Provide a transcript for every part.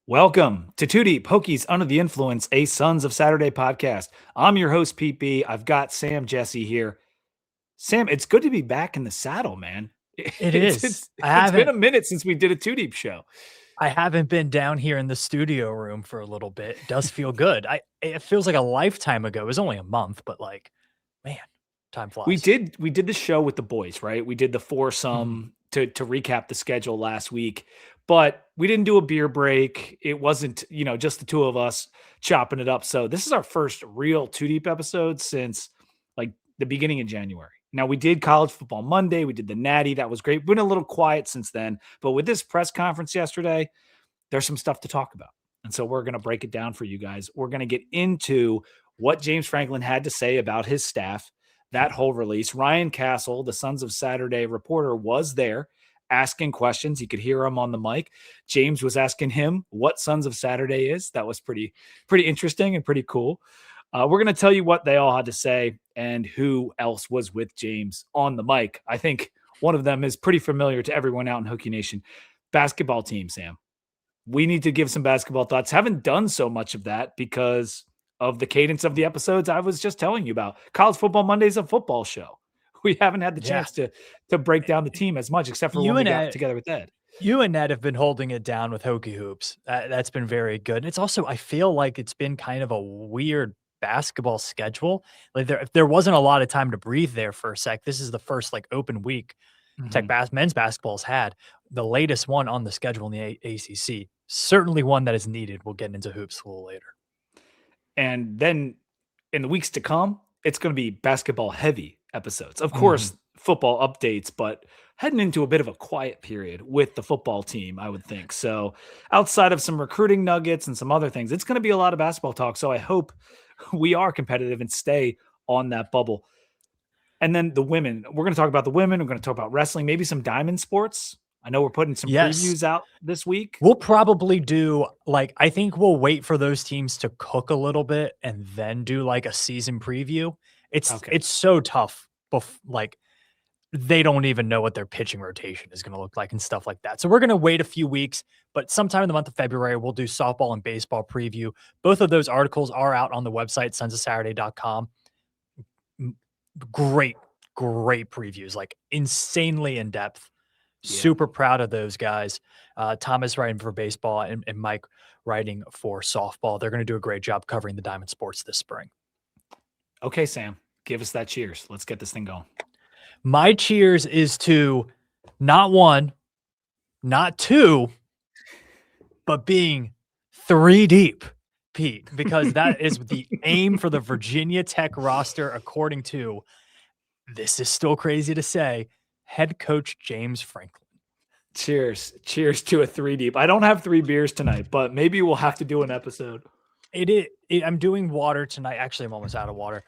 Welcome to Two Deep Hokies Under the Influence, a Sons of Saturday podcast. I'm your host, Pete B. I've got Sam Jesse here. Sam, it's good to be back in the saddle, man. It It's is. it's it's been a minute since we did a Two Deep show. I haven't been down here in the studio room for a little bit. It does feel good. It feels like a lifetime ago. It was only a month, but like, man, time We flies. did the show with the boys, right? We did the Mhm. foursome to recap the schedule last week, but we didn't do a beer break. It wasn't, just the two of us chopping it up. So this is our first real Two Deep episode since like the beginning of January. Now we did college football Monday, we did the Natty, that was great. Been a little quiet since then, but with this press conference yesterday, there's some stuff to talk about. And so we're going to break it down for you guys. We're going to get into what James Franklin had to say about his staff, that whole release. Ryan Castle, the Sons of Saturday reporter, was there asking questions. You could hear him on the mic. James was asking him what Sons of Saturday is. That was pretty interesting and pretty cool. We're going to tell you what they all had to say and who else was with James on the mic. I think one of them is pretty familiar to everyone out in Hokie Nation. Basketball team, Sam. We need to give some basketball thoughts. Haven't done so much of that because of the cadence of the episodes I was just telling you about. College Football Monday is a football show. We haven't had the Yeah. chance to break down the team as much, except for when we got together with Ed. You and Ned have been holding it down with Hokie Hoops. That's been very good. It's also, I feel like it's been kind of a weird basketball schedule. Like there wasn't a lot of time to breathe there for a sec. This is the first like open week men's basketball's had. The latest one on the schedule in the ACC. Certainly one that is needed. We'll get into hoops a little later. And then in the weeks to come, it's going to be basketball heavy episodes. Of course, football updates, but heading into a bit of a quiet period with the football team, I would think. So outside of some recruiting nuggets and some other things, it's going to be a lot of basketball talk. So I hope we are competitive and stay on that bubble. And then the women, we're going to talk about the women. We're going to talk about wrestling, maybe some diamond sports. I know we're putting some previews out this week. We'll probably do I think we'll wait for those teams to cook a little bit and then do like a season preview. It's so tough. They don't even know what their pitching rotation is going to look like and stuff like that. So we're going to wait a few weeks, but sometime in the month of February, we'll do softball and baseball preview. Both of those articles are out on the website, sonsofsaturday.com. Great previews, like insanely in depth. Super proud of those guys. Thomas writing for baseball and Mike writing for softball. They're going to do a great job covering the diamond sports this spring. Okay, Sam, give us that cheers. Let's get this thing going. My cheers is to not one, not two, but being three deep, Pete, because that is the aim for the Virginia Tech roster, according to, this is still crazy to say, head coach James Franklin. Cheers. Cheers to a three deep. I don't have 3 beers tonight, but maybe we'll have to do an episode. I'm doing water tonight. Actually, I'm almost out of water.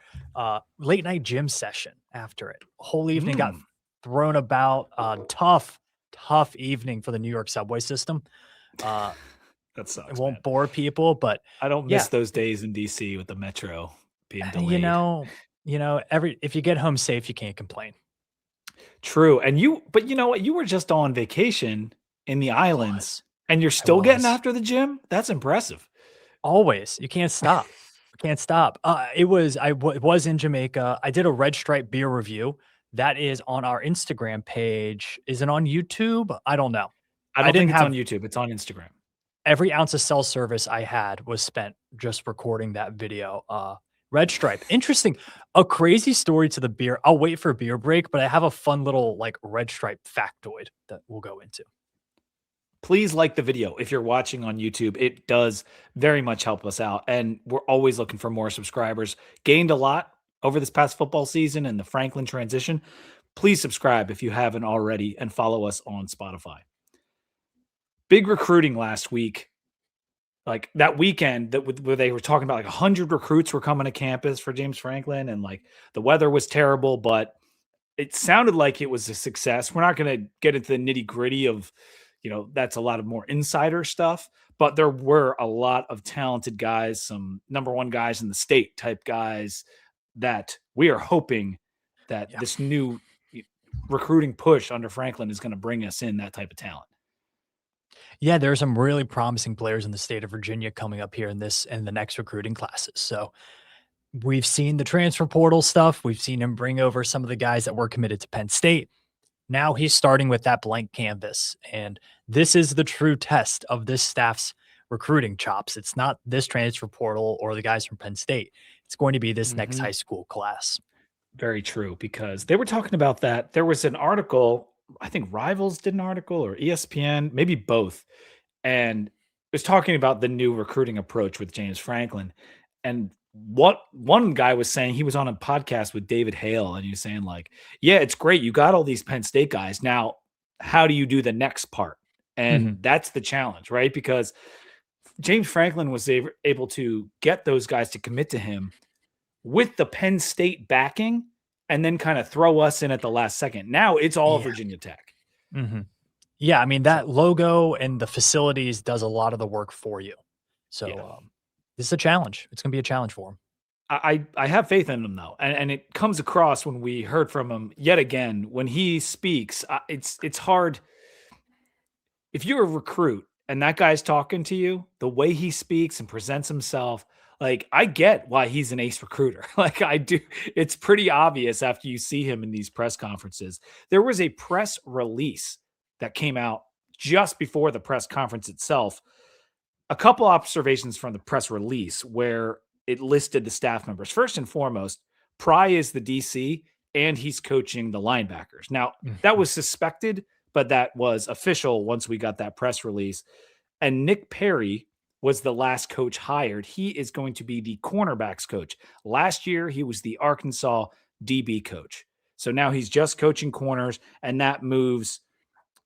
Late night gym session after it. Whole evening got thrown about. Tough evening for the New York subway system. That sucks. It won't bore people, but I don't miss those days in DC with the metro being delayed. If you get home safe, you can't complain. True. But you know what? You were just on vacation in the islands and you're still getting after the gym. That's impressive. Always. You can't stop. I was in Jamaica. I did a Red Stripe beer review. That is on our Instagram page. Is it on YouTube? I don't know. I don't think it's on YouTube. It's on Instagram. Every ounce of cell service I had was spent just recording that video. Red Stripe. Interesting. A crazy story to the beer. I'll wait for a beer break, but I have a fun little Red Stripe factoid that we'll go into. Please like the video if you're watching on YouTube. It does very much help us out. And we're always looking for more subscribers. Gained a lot over this past football season and the Franklin transition. Please subscribe if you haven't already and follow us on Spotify. Big recruiting last week. Like that weekend where they were talking about 100 recruits were coming to campus for James Franklin and the weather was terrible, but it sounded like it was a success. We're not going to get into the nitty gritty of, that's a lot of more insider stuff, but there were a lot of talented guys, some number one guys in the state type guys that we are hoping that this new recruiting push under Franklin is going to bring us in that type of talent. Yeah, there are some really promising players in the state of Virginia coming up here in the next recruiting classes. So we've seen the transfer portal stuff. We've seen him bring over some of the guys that were committed to Penn State. Now he's starting with that blank canvas. And this is the true test of this staff's recruiting chops. It's not this transfer portal or the guys from Penn State. It's going to be this next Mhm. high school class. Very true, because they were talking about that. There was an article, I think Rivals did an article or ESPN, maybe both, and it was talking about the new recruiting approach with James Franklin. And what one guy was saying, he was on a podcast with David Hale, and he was saying, like, yeah, it's great. You got all these Penn State guys. Now, how do you do the next part? And Mhm. that's the challenge, right? Because James Franklin was able to get those guys to commit to him with the Penn State backing and then kind of throw us in at the last second. Now it's all Yeah. Virginia Tech. Mhm. Yeah, I mean, that So, logo and the facilities does a lot of the work for you. yeah. So, this is a challenge. It's gonna be a challenge for him. I have faith in him though, and it comes across when we heard from him yet again when he speaks. It's hard if you're a recruit and that guy's talking to you, the way he speaks and presents himself, like I get why he's an ace recruiter. Like I do. It's pretty obvious after you see him in these press conferences. There was a press release that came out just before the press conference itself. A couple observations from the press release where it listed the staff members. First and foremost, Pry is the DC and he's coaching the linebackers. Now, that Mhm. was suspected, but that was official once we got that press release. And Nick Perry was the last coach hired. He is going to be the cornerbacks coach. Last year, he was the Arkansas DB coach. So now he's just coaching corners, and that moves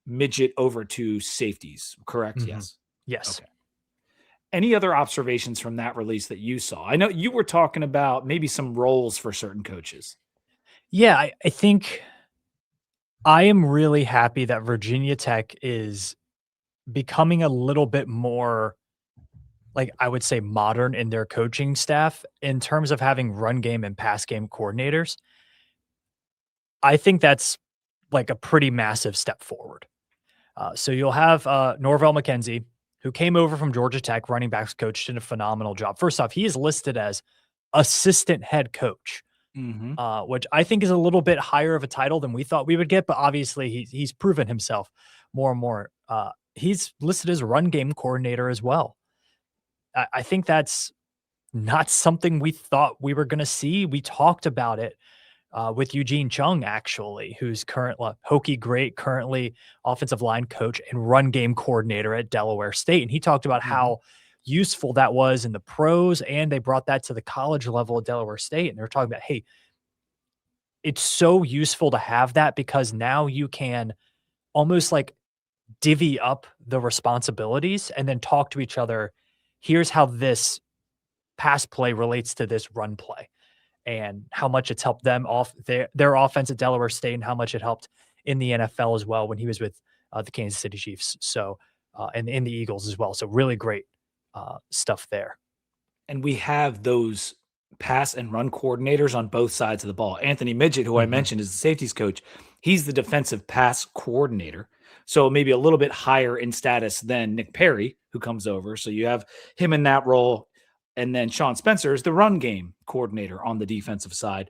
midget over to safeties, correct? Mhm. Yes. Yes. Okay. Any other observations from that release that you saw? I know you were talking about maybe some roles for certain coaches. Yeah, I think I am really happy that Virginia Tech is becoming a little bit more, like, I would say, modern in their coaching staff in terms of having run game and pass game coordinators. I think that's, like, a pretty massive step forward. So you'll have, Norvell McKenzie, who came over from Georgia Tech, running backs coach, did a phenomenal job. First off, he is listed as assistant head coach, Mhm. which I think is a little bit higher of a title than we thought we would get, but obviously he's proven himself more and more. He's listed as run game coordinator as well. I think that's not something we thought we were going to see. We talked about it with Eugene Chung, actually, who's current Hokie great, currently offensive line coach and run game coordinator at Delaware State. And he talked about Mhm. how useful that was in the pros, and they brought that to the college level at Delaware State. And they're talking about, hey, it's so useful to have that because now you can almost like divvy up the responsibilities and then talk to each other. Here's how this pass play relates to this run play and how much it's helped them off their offense at Delaware State and how much it helped in the NFL as well when he was with the Kansas City Chiefs. So, and in the Eagles as well. So really great stuff there. And we have those pass and run coordinators on both sides of the ball. Anthony Midget, who I Mhm. mentioned is the safeties coach, he's the defensive pass coordinator. So maybe a little bit higher in status than Nick Perry, who comes over. So you have him in that role. And then Sean Spencer is the run game coordinator on the defensive side.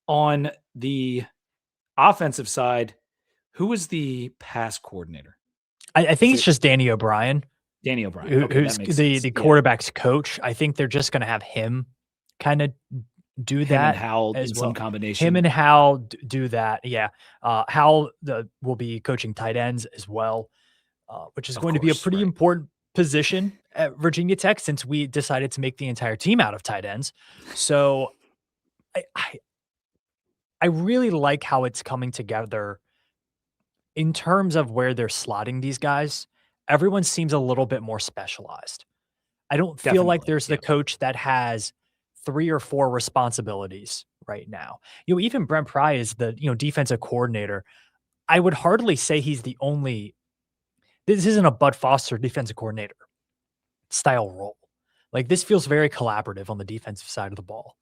On the offensive side, who is the pass coordinator? I Is think it's it just Danny O'Brien, Danny O'Brien? Okay, that who's makes the sense. the Yeah. quarterback's coach. I think they're just going to have him kind of do Him and that Howell as in some well. Him combination. and Hal do that. Yeah. Hal will be coaching tight ends as well, which is Of going to be a course, pretty right. important position at Virginia Tech since we decided to make the entire team out of tight ends. So I, I, I really like how it's coming together in terms of where they're slotting these guys. Everyone seems a little bit more specialized. I don't feel like Definitely. there's the Yeah. coach that has 3 or 4 responsibilities right now. Even Brent Pry is the, defensive coordinator. I would hardly say he's the only. This isn't a Bud Foster defensive coordinator style role. Like, this feels very collaborative on the defensive side of the ball.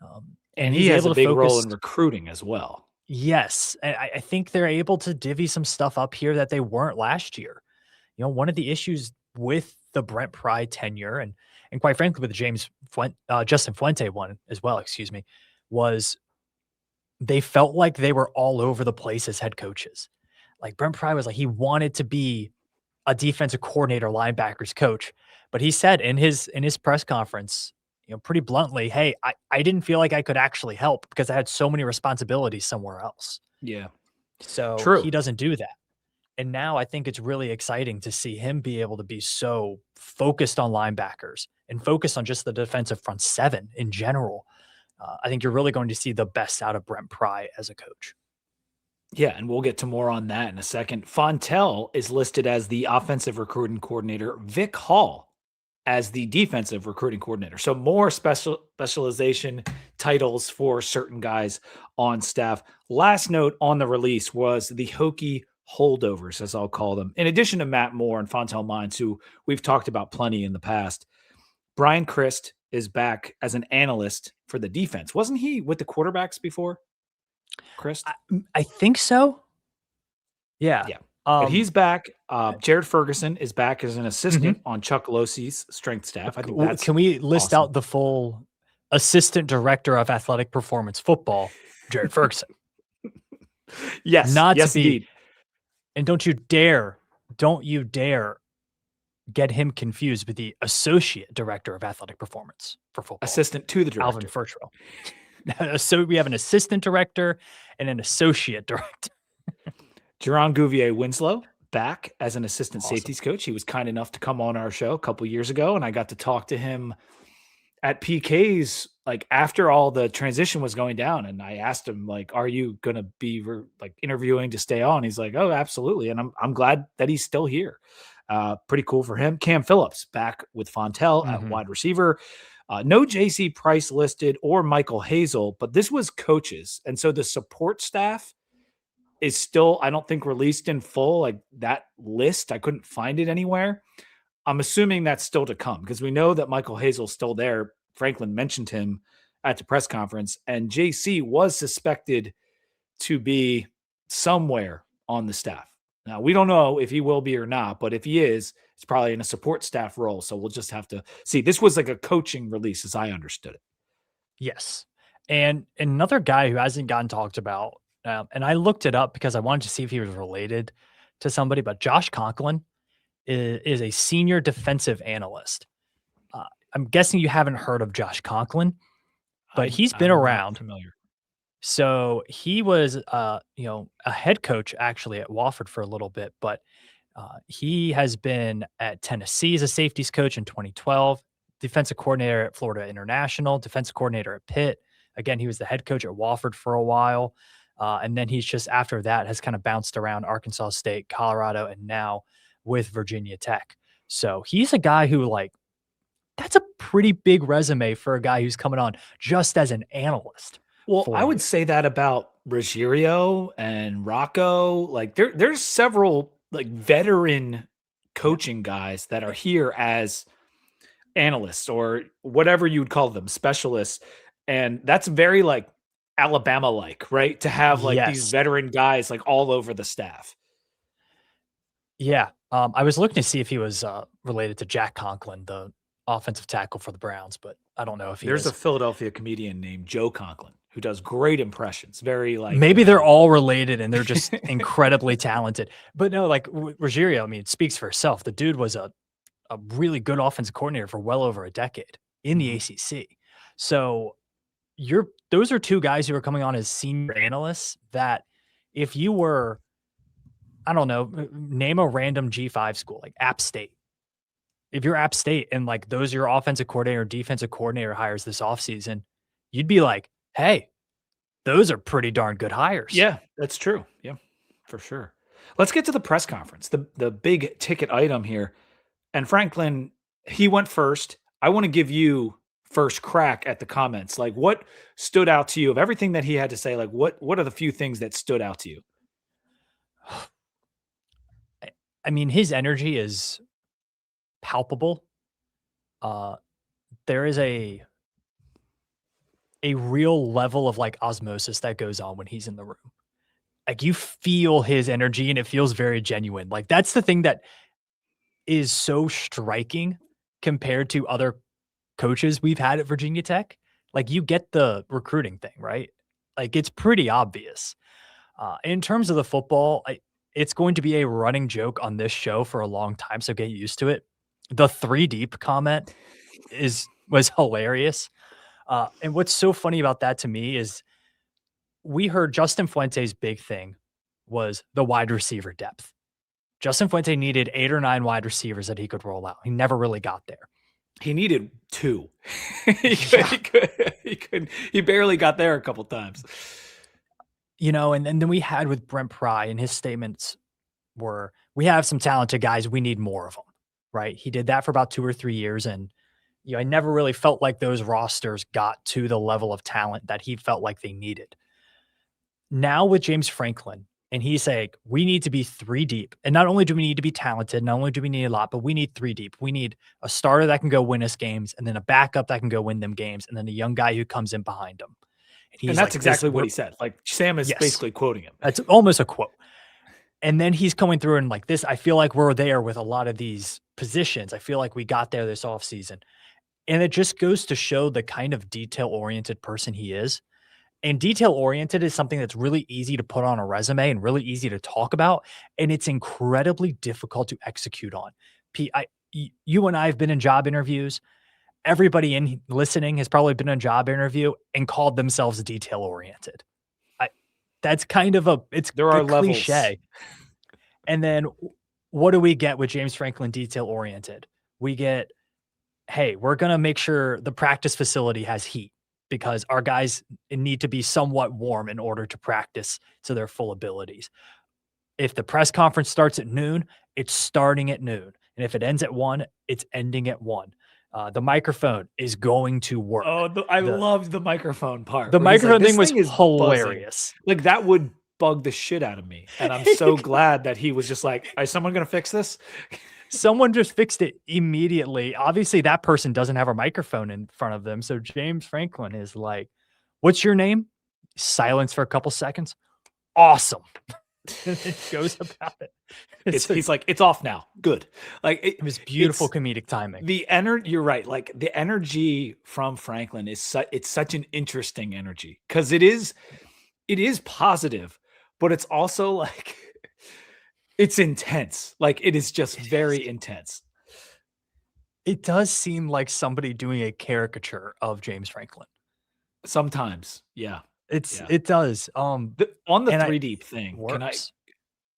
And And he he's has able a to big role focus. in recruiting as well. Yes, and I think they're able to divvy some stuff up here that they weren't last year. one of the issues with the Brent Pry tenure and quite frankly with the Justin Fuente one as well, excuse me, was they felt like they were all over the place as head coaches. Like Brent Pry was like he wanted to be a defensive coordinator, linebackers coach, but he said in his press conference, pretty bluntly, "Hey, I didn't feel like I could actually help because I had so many responsibilities somewhere else." Yeah. So he True. doesn't do that. And now I think it's really exciting to see him be able to be so focused on linebackers and focused on just the defensive front seven in general. I think you're really going to see the best out of Brent Pry as a coach. Yeah, and we'll get to more on that in a second. Fontel is listed as the offensive recruiting coordinator, Vic Hall as the defensive recruiting coordinator. So more specialization titles for certain guys on staff. Last note on the release was the Hokie holdovers, as I'll call them. In addition to Matt Moore and Fontel Mines, who we've talked about plenty in the past, Brian Christ is back as an analyst for the defense. Wasn't he with the quarterbacks before, Christ? I think so. Yeah. Yeah. But he's back. Jared Ferguson is back as an assistant Mhm. on Chuck Losey's strength staff. I think that's Can we list awesome. out the full assistant director of athletic performance football, Jared Ferguson? Yes. Not to Yes, be, indeed. and don't you dare get him confused with the associate director of athletic performance for football, Assistant to the Alvin director. Furchwell. So we have an assistant director and an associate director. Jerron Gouvier Winslow back as an assistant Awesome. safeties coach. He was kind enough to come on our show a couple years ago, and I got to talk to him at PK's like after all the transition was going down, and I asked him like, "Are you going to be like interviewing to stay on?" He's like, "Oh, absolutely," and I'm glad that he's still here. Pretty cool for him. Cam Phillips back with Fontel at wide receiver. No JC Price listed or Michael Hazel, but this was coaches, and so the support staff is still, I don't think, released in full. Like that list, I couldn't find it anywhere. I'm assuming that's still to come because we know that Michael Hazel's still there. Franklin mentioned him at the press conference, and JC was suspected to be somewhere on the staff. Now, we don't know if he will be or not, but if he is, it's probably in a support staff role. So we'll just have to see. This was like a coaching release, as I understood it. Yes. And another guy who hasn't gotten talked about, and I looked it up because I wanted to see if he was related to somebody, but Josh Conklin is a senior defensive analyst. I'm guessing you haven't heard of Josh Conklin, but he's been I'm not around. familiar. So he was, a head coach actually at Wofford for a little bit, but he has been at Tennessee as a safeties coach in 2012, defensive coordinator at Florida International, defensive coordinator at Pitt. Again, he was the head coach at Wofford for a while. And then he's just after that has kind of bounced around Arkansas State, Colorado, and now with Virginia Tech. So he's a guy who, like, that's a pretty big resume for a guy who's coming on just as an analyst. Well, For I would you. say that about Ruggiero and Rocco. Like there's several like veteran Yeah. coaching guys that are here as analysts or whatever you would call them, specialists. And that's very like Alabama like, right? To have like these Yes. veteran guys like all over the staff. Yeah. I was looking to see if he was related to Jack Conklin, the offensive tackle for the Browns, but I don't know if he There's a is. Philadelphia comedian named Joe Conklin who does great impressions. Very like Maybe they're all related and they're just incredibly talented. But no, like Ruggiero, I mean, it speaks for itself. The dude was a really good offensive coordinator for well over a decade in the Mhm. ACC. So those are two guys who are coming on as senior analysts that if you were, I don't know, name a random G5 school like App State. If you're App State and like those are your offensive coordinator, defensive coordinator hires this offseason, you'd be like, hey, those are pretty darn good hires. Yeah, that's true. Yeah, for sure. Let's get to the press conference, the big ticket item here. And Franklin, he went first. I want to give you first crack at the comments. Like what stood out to you of everything that he had to say? Like what are the few things that stood out to you? I mean, his energy is palpable. Uh, there is a real level of like osmosis that goes on when he's in the room. Like you feel his energy and it feels very genuine. Like that's the thing that is so striking compared to other coaches we've had at Virginia Tech. Like, you get the recruiting thing, right? Like, it's pretty obvious. In terms of the football, it's going to be a running joke on this show for a long time, so get used to it. The 3 deep comment was hilarious. And what's so funny about that to me is we heard Justin Fuente's big thing was the wide receiver depth. Justin Fuente needed 8 or 9 wide receivers that he could roll out. He never really got there. He needed 2. Yeah. He barely got there a couple times. And then we had with Brent Pry, and his statements were, we have some talented guys. We need more of them, right? He did that for about 2 or 3 years. And, I never really felt like those rosters got to the level of talent that he felt like they needed. Now with James Franklin, and he's saying, we need to be 3 deep. And not only do we need to be talented, not only do we need a lot, but we need 3 deep. We need a starter that can go win us games, and then a backup that can go win them games, and then a young guy who comes in behind him. And that's exactly what he said. Like, Sam is basically quoting him. That's almost a quote. And then he's coming through and like this, I feel like we're there with a lot of these positions. I feel like we got there this offseason. And it just goes to show the kind of detail-oriented person he is. And detail-oriented is something that's really easy to put on a resume and really easy to talk about. And it's incredibly difficult to execute on. You and I have been in job interviews. Everybody in listening has probably been in a job interview and called themselves detail-oriented. That's kind of there are cliche. Levels. And then what do we get with James Franklin detail-oriented? We get, hey, we're going to make sure the practice facility has heat because our guys need to be somewhat warm in order to practice to their full abilities. If the press conference starts at noon, it's starting at noon. And if it ends at 1, it's ending at 1. The microphone is going to work. Oh, I loved the microphone part. The microphone thing was hilarious. Buzzing. Like, that would bug the shit out of me. And I'm so glad that he was just like, is someone going to fix this? Someone just fixed it immediately. Obviously, that person doesn't have a microphone in front of them. So James Franklin is like, what's your name? Silence for a couple seconds. Awesome. And it goes about it. He's like, it's off now. Good. Like, it was beautiful comedic timing. The energy, you're right. Like, the energy from Franklin is it's such an interesting energy because it is positive, but it's also like, it's intense. Like, it is just very intense. It does seem like somebody doing a caricature of James Franklin. Sometimes. Yeah. It does. On the 3 deep thing, works.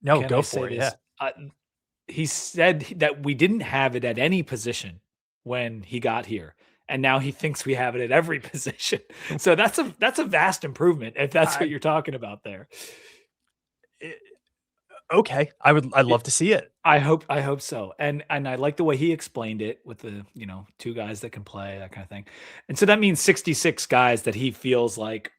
Go for it. Yeah. He said that we didn't have it at any position when he got here, and now he thinks we have it at every position. So that's a vast improvement if that's what you're talking about there. Okay, I'd love to see it. I hope so. And I like the way he explained it with the 2 guys that can play, that kind of thing. And so that means 66 guys that he feels like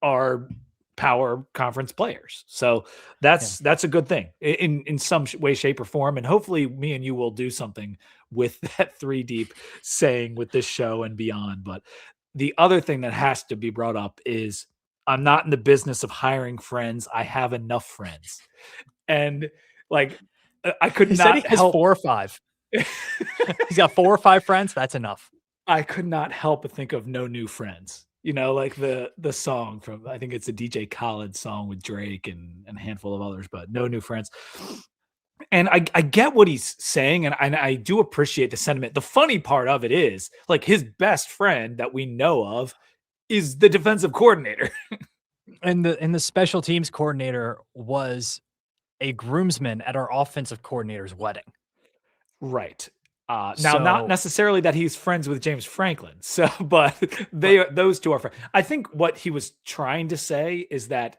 are power conference players. So that's a good thing in some way, shape, or form. And hopefully me and you will do something with that 3 deep saying with this show and beyond. But the other thing that has to be brought up is I'm not in the business of hiring friends. I have enough friends. And like, I could he not said he has help. 4 or 5. He's got 4 or 5 friends. That's enough. I could not help but think of No New Friends. Like the song from, I think it's a DJ Khaled song with Drake and a handful of others, but No New Friends. And I get what he's saying, and I do appreciate the sentiment. The funny part of it is, like, his best friend that we know of is the defensive coordinator. And the special teams coordinator was a groomsman at our offensive coordinator's wedding. Right. Now, not necessarily that he's friends with James Franklin. So, but those 2 are friends. I think what he was trying to say is that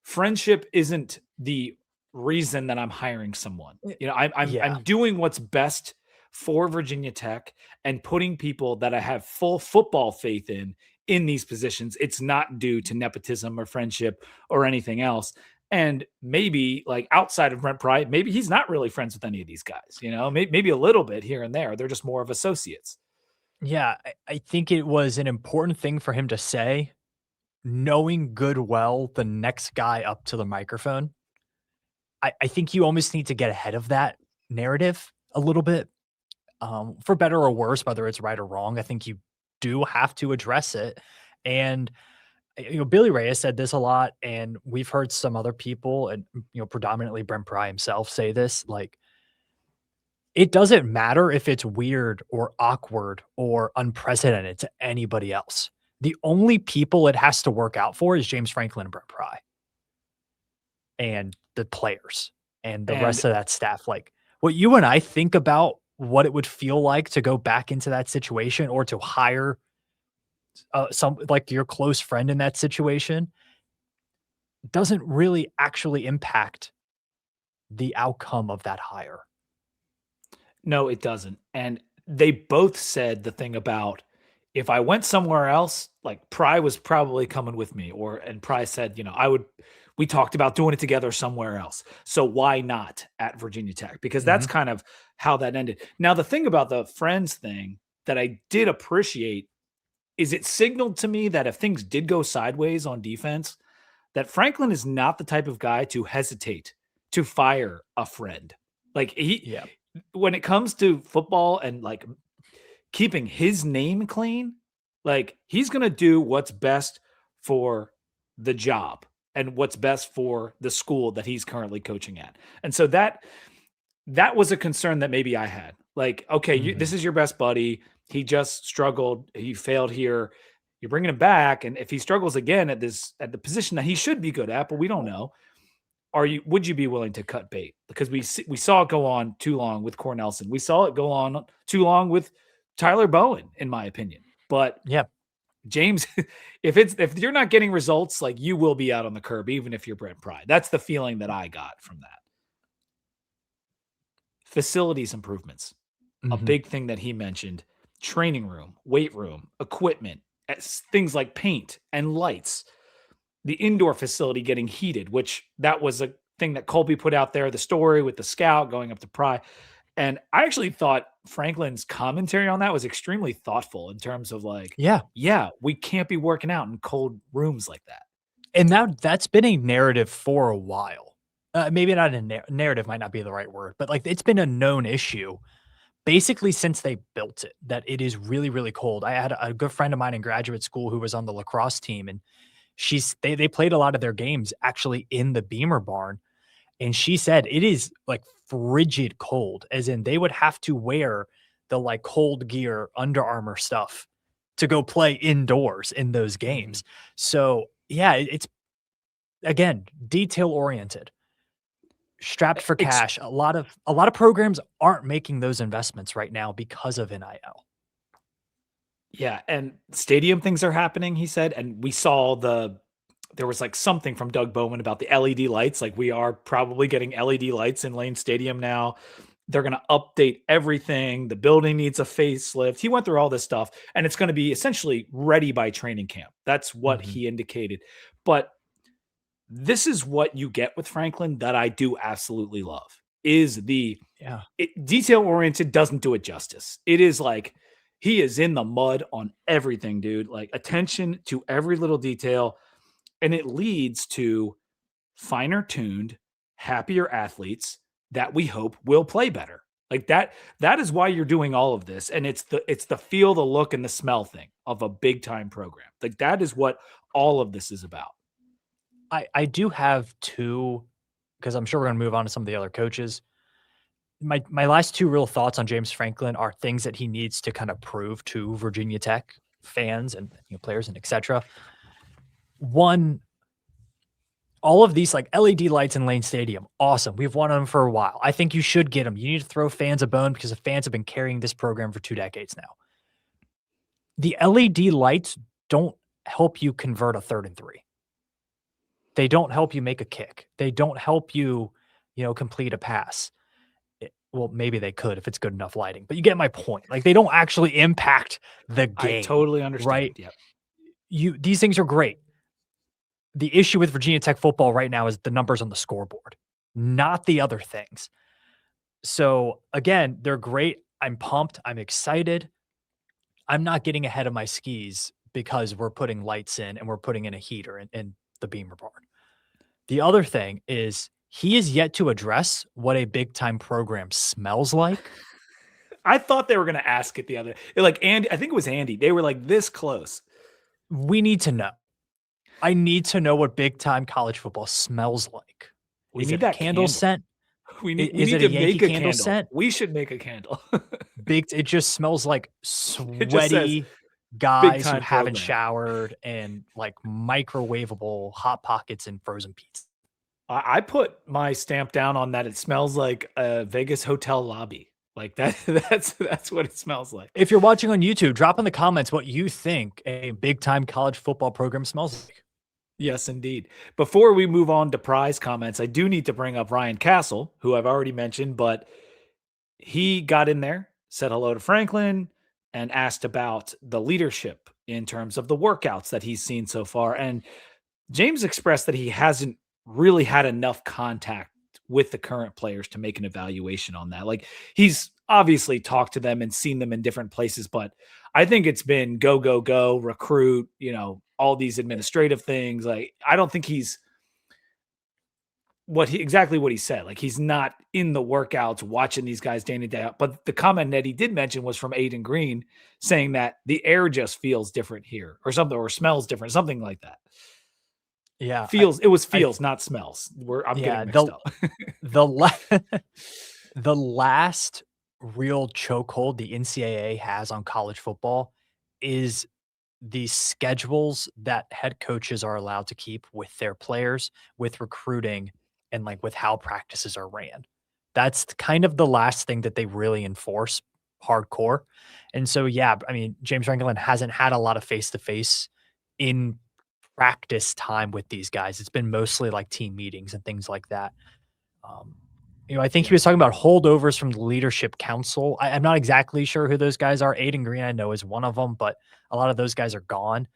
friendship isn't the reason that I'm hiring someone. I'm doing what's best for Virginia Tech and putting people that I have full football faith in these positions. It's not due to nepotism or friendship or anything else. And maybe, like, outside of Brent Pry, maybe he's not really friends with any of these guys, maybe a little bit here and there. They're just more of associates. Yeah, I think it was an important thing for him to say, knowing good well the next guy up to the microphone. I think you almost need to get ahead of that narrative. a little bit, for better or worse, whether it's right or wrong. I think you do have to address it. And Billy Ray has said this a lot, and we've heard some other people, and predominantly Brent Pry himself say this. Like, it doesn't matter if it's weird or awkward or unprecedented to anybody else. The only people it has to work out for is James Franklin and Brent Pry and the players and the And rest of that staff. Like, what you and I think about what it would feel like to go back into that situation or to hire some like your close friend in that situation doesn't really actually impact the outcome of that hire. no, it doesn't. And they both said the thing about if I went somewhere else, like Pry was probably coming with me, and Pry said, we talked about doing it together somewhere else. So why not at Virginia Tech? Because that's Mhm. kind of how that ended. Now, the thing about the friends thing that I did appreciate is it signaled to me that if things did go sideways on defense, that Franklin is not the type of guy to hesitate to fire a friend. Like Yeah. when it comes to football and like keeping his name clean, like he's going to do what's best for the job and what's best for the school that he's currently coaching at. And so that was a concern that maybe I had. Like, okay, this Mhm. is your best buddy. He just struggled. He failed here. You're bringing him back, and if he struggles again at the position that he should be good at, but we don't know, would you be willing to cut bait? Because we saw it go on too long with Cornelson. We saw it go on too long with Tyler Bowen, in my opinion. But Yeah. James, if you're not getting results, like you will be out on the curb, even if you're Brent Pry. That's the feeling that I got from that. Facilities improvements, a Mhm. big thing that he mentioned: training room, weight room, equipment, things like paint and lights, the indoor facility getting heated, which that was a thing that Colby put out there, the story with the scout going up to Pry. And I actually thought Franklin's commentary on that was extremely thoughtful in terms of like, Yeah. yeah, we can't be working out in cold rooms like that. And now that's been a narrative for a while. Maybe not a narrative might not be the right word, but like it's been a known issue basically since they built it that it is really, really cold. I had a good friend of mine in graduate school who was on the lacrosse team, and they played a lot of their games actually in the Beamer barn. And she said it is like frigid cold, as in they would have to wear the like cold gear, Under Armour stuff to go play indoors in those Mhm. games. So yeah, it's again detail oriented, strapped for Ex- cash. A lot of programs aren't making those investments right now because of NIL. yeah, and stadium things are happening, he said, and we saw there was like something from Doug Bowman about the LED lights. Like we are probably getting LED lights in Lane Stadium now. They're going to update everything. The building needs a facelift. He went through all this stuff, and it's going to be essentially ready by training camp. That's what Mhm. he indicated. But this is what you get with Franklin that I do absolutely love is Yeah. detail oriented doesn't do it justice. It is like he is in the mud on everything, dude. Like attention to every little detail, and it leads to finer tuned, happier athletes that we hope will play better. Like that is why you're doing all of this. And it's the feel, the look, and the smell thing of a big time program. Like that is what all of this is about. I do have two, because I'm sure we're gonna move on to some of the other coaches. My last two real thoughts on James Franklin are things that he needs to kind of prove to Virginia Tech fans and players and etc. One, all of these like LED lights in Lane Stadium, awesome. We've wanted them for a while. I think you should get them. You need to throw fans a bone because the fans have been carrying this program for 2 decades now. The LED lights don't help you convert a 3rd and 3. They don't help you make a kick. They don't help you, complete a pass. Well, maybe they could if it's good enough lighting, but you get my point. Like they don't actually impact the I game, totally right? understand. Yep. These things are great. The issue with Virginia Tech football right now is the numbers on the scoreboard, not the other things. So again, they're great. I'm pumped. I'm excited. I'm not getting ahead of my skis because we're putting lights in and we're putting in a heater in the Beamer barn. The other thing is he is yet to address what a big time program smells like. I thought they were going to ask it the other, like Andy. I think it was Andy. They were like this close. We need to know. I need to know what big time college football smells like. We Is it need a that candle candle. scent? We Is need it a to make Yankee a candle candle. scent? We should make a candle. It just smells like It just says sweaty big guys who time haven't program. showered and like microwavable hot pockets and frozen pizza. I put my stamp down on that. It smells like a Vegas hotel lobby. Like that. That's what it smells like. If you're watching on YouTube, drop in the comments what you think a big time college football program smells like. Yes, indeed. Before we move on to prize comments, I do need to bring up Ryan Castle, who I've already mentioned, but he got in there, said hello to Franklin, and asked about the leadership in terms of the workouts that he's seen so far. And James expressed that he hasn't really had enough contact with the current players to make an evaluation on that. Like he's obviously talked to them and seen them in different places, but I think it's been go, go, go, recruit, all these administrative things. Like I don't think he's exactly what he said. Like he's not in the workouts watching these guys day in and day out. But the comment that he did mention was from Aiden Green saying that the air just feels different here or something, or smells different, something like that. Yeah, It was I feels, not smells. I'm yeah, getting mixed up. the la the last real chokehold the NCAA has on college football is the schedules that head coaches are allowed to keep with their players, with recruiting, and like with how practices are ran. That's kind of the last thing that they really enforce hardcore. And so, yeah, I mean, James Franklin hasn't had a lot of face to face in practice time with these guys. It's been mostly like team meetings and things like that. Um, I think he Yeah. was talking about holdovers from the leadership council. I'm not exactly sure who those guys are. Aiden Green, I know, is one of them, but a lot of those guys are gone.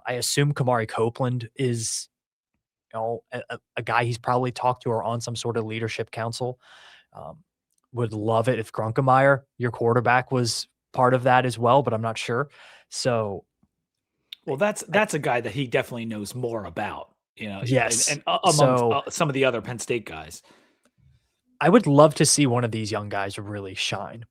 I assume Kamari Copeland is, a guy he's probably talked to or on some sort of leadership council. Um, would love it if Grunkemeyer, your quarterback, was part of that as well, but I'm not sure. So, Well, that's a guy that he definitely knows more about, yes. and amongst So some of the other Penn State guys. I would love to see one of these young guys really shine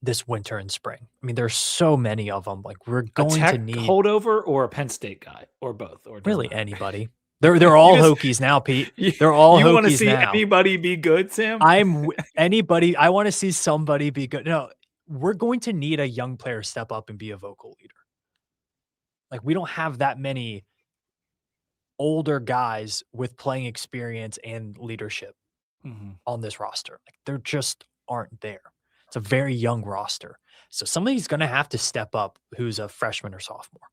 this winter and spring. I mean, there's so many of them. Like we're A going to Tech need holdover or a Penn State guy or both, or it doesn't really matter. anybody. They're You all just Hokies now, Pete. you, They're all you want to Hokies see now. anybody be good, Sam? Anybody. I want to see somebody be good. No, we're going to need a young player step up and be a vocal leader. Like we don't have that many older guys with playing experience and leadership Mhm. on this roster. Like there just aren't there. It's a very young roster. So somebody's going to have to step up who's a freshman or sophomore.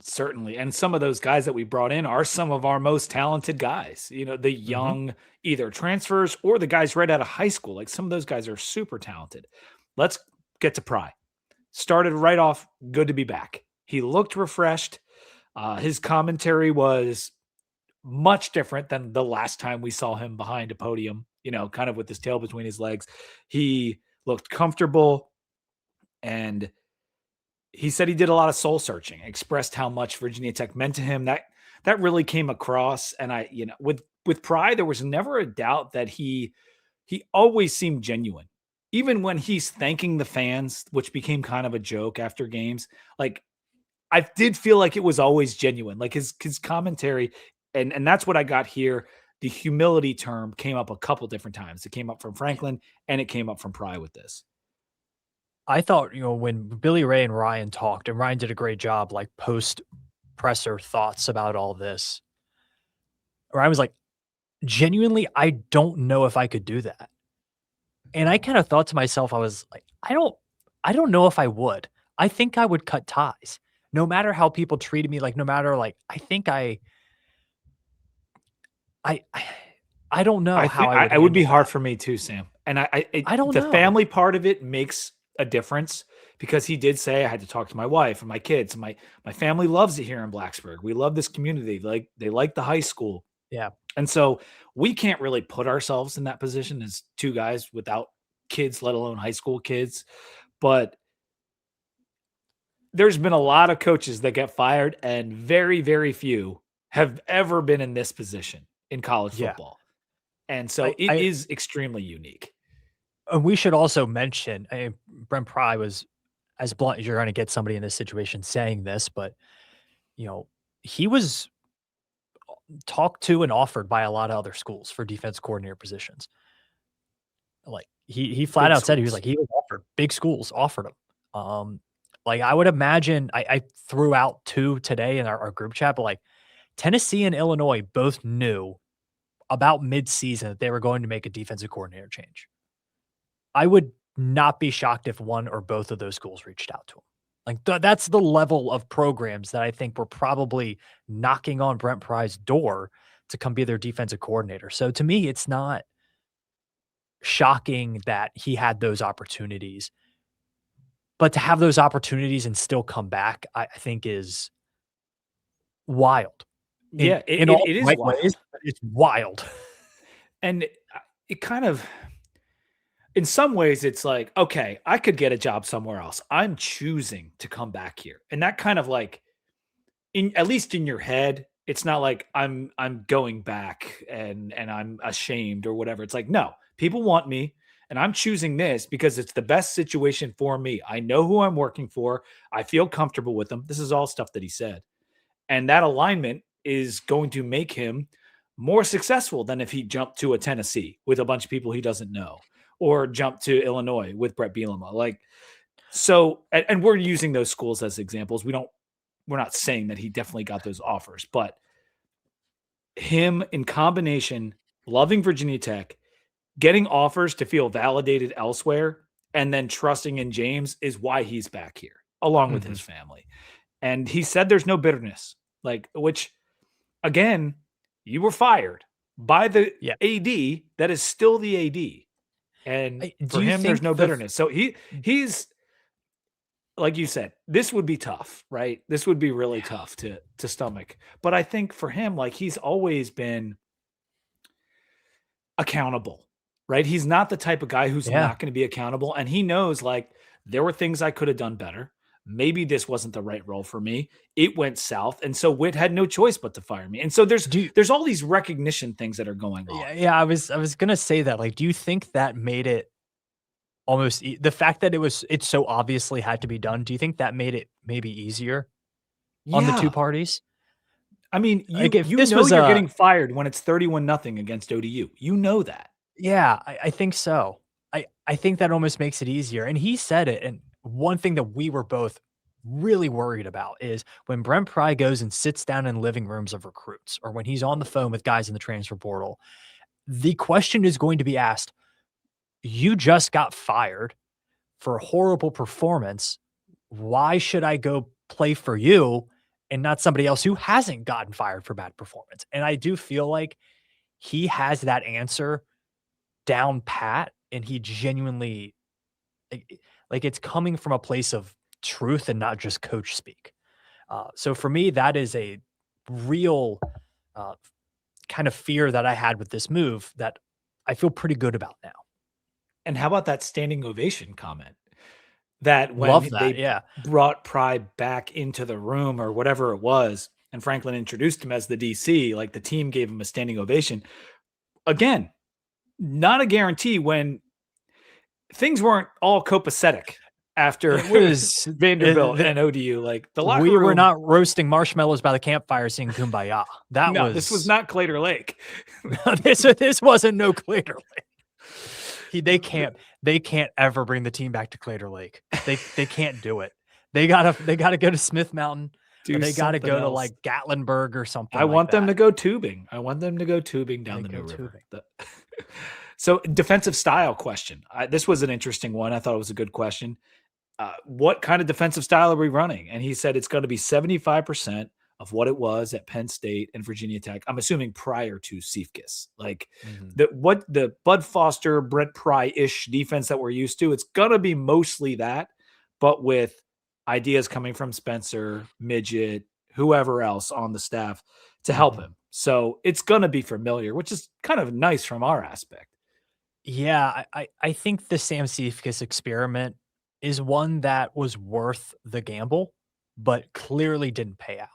Certainly. And some of those guys that we brought in are some of our most talented guys. The Mhm. young either transfers or the guys right out of high school. Like some of those guys are super talented. Let's get to Pry. Started right off, good to be back. He looked refreshed. His commentary was much different than the last time we saw him behind a podium, kind of with his tail between his legs. He looked comfortable, and he said he did a lot of soul searching, expressed how much Virginia Tech meant to him. That really came across. And with Pry, there was never a doubt that he always seemed genuine. Even when he's thanking the fans, which became kind of a joke after games, like I did feel like it was always genuine. Like his commentary, and that's what I got here. The humility term came up a couple different times. It came up from Franklin and it came up from Pry with this. I thought, when Billy Ray and Ryan talked, and Ryan did a great job, like post presser thoughts about all this. Ryan was like, genuinely, I don't know if I could do that. And I kind of thought to myself, I was like, I don't know if I would. I think I would cut ties. No matter how people treated me, like no matter like I think I I don't know I how think I would it would be handle hard that. for me too, Sam. And I don't the know. family part of it makes a difference because he did say I had to talk to my wife and my kids. My family loves it here in Blacksburg. We love this community. Like they like the high school. Yeah. And so we can't really put ourselves in that position as two guys without kids, let alone high school kids. But there's been a lot of coaches that get fired, and very, very few have ever been in this position. in college Yeah. football. And so it I is extremely unique. and we should also mention, Brent Pry was as blunt as you're gonna get somebody in this situation saying this, but, you know, he was talked to and offered by a lot of other schools for defense coordinator positions. Like, he flat Big out said he was schools. like, he was offered big schools offered him. Like, I would imagine I threw out 2 today in our group chat, but, like, Tennessee and Illinois both knew about midseason that they were going to make a defensive coordinator change. I would not be shocked if one or both of those schools reached out to him. Like, that's the level of programs that I think were probably knocking on Brent Pry's door to come be their defensive coordinator. So to me, it's not shocking that he had those opportunities, but to have those opportunities and still come back, I think is wild Yeah, in all it the is right ways, wild. but it's wild. And it kind of in some ways it's like, okay, I could get a job somewhere else. I'm choosing to come back here. And that kind of like in at least in your head, it's not like I'm going back and I'm ashamed or whatever. It's like, no, people want me and I'm choosing this because it's the best situation for me. I know who I'm working for. I feel comfortable with them. This is all stuff that he said. And that alignment is going to make him more successful than if he jumped to a Tennessee with a bunch of people he doesn't know or jumped to Illinois with Brett Bielema. Like, so, and we're using those schools as examples. We're not saying that he definitely got those offers, but him in combination, loving Virginia Tech, getting offers to feel validated elsewhere, and then trusting in James is why he's back here along with his Mhm. family. And he said there's no bitterness, like, which again, you were fired by the Yeah. AD that is still the AD. And Do for you him, there's think no bitterness. So he's like you said, this would be tough, right? This would be really Yeah. tough to stomach. But I think for him, like he's always been accountable, right? He's not the type of guy who's Yeah. not going to be accountable. And he knows like there were things I could have done better. Maybe this wasn't the right role for me. It went south. And so Witt had no choice but to fire me. And so Do you there's all these recognition things that are going on. Yeah, I was gonna say that, like, do you think that made it almost the fact that it so obviously had to be done, do you think that made it maybe easier on the 2 Yeah. parties? I mean, Like, if you this know was you're a getting fired when it's 31 nothing against ODU. You know that. Yeah, I think so. I think that almost makes it easier, and he said it, and one thing that we were both really worried about is when Brent Pry goes and sits down in living rooms of recruits or when he's on the phone with guys in the transfer portal, the question is going to be asked, "You just got fired for a horrible performance. Why should I go play for you and not somebody else who hasn't gotten fired for bad performance?" And I do feel like he has that answer down pat and he genuinely like it's coming from a place of truth and not just coach speak. So for me, that is a real uh, kind of fear that I had with this move that I feel pretty good about now. And how about that standing ovation comment? That Love when that. they Yeah. brought Pry back into the room or whatever it was, and Franklin introduced him as the DC, like the team gave him a standing ovation. Again, not a guarantee when things weren't all copacetic after It was Vanderbilt and ODU. Like the locker we were room, not roasting marshmallows by the campfire singing Kumbaya. That no, this was was not Clater Lake. no, this wasn't no Clear Lake. They can't ever bring the team back to Crater Lake. They can't do it. They gotta go to Smith Mountain or Do they gotta something go to else. like Gatlinburg or something I like want them that. to go tubing. I want them to go tubing down They the go New River. tubing. So defensive style question. This was an interesting one. I thought it was a good question. What kind of defensive style are we running? And he said it's going to be 75% of what it was at Penn State and Virginia Tech. I'm assuming prior to Cephas. Like Mhm. the Bud Foster, Brent Pry-ish defense that we're used to, it's going to be mostly that, but with ideas coming from Spencer, Midget, whoever else on the staff to help Mhm. him. So it's going to be familiar, which is kind of nice from our aspect. Yeah, I think the Sam Cephas experiment is one that was worth the gamble, but clearly didn't pay out.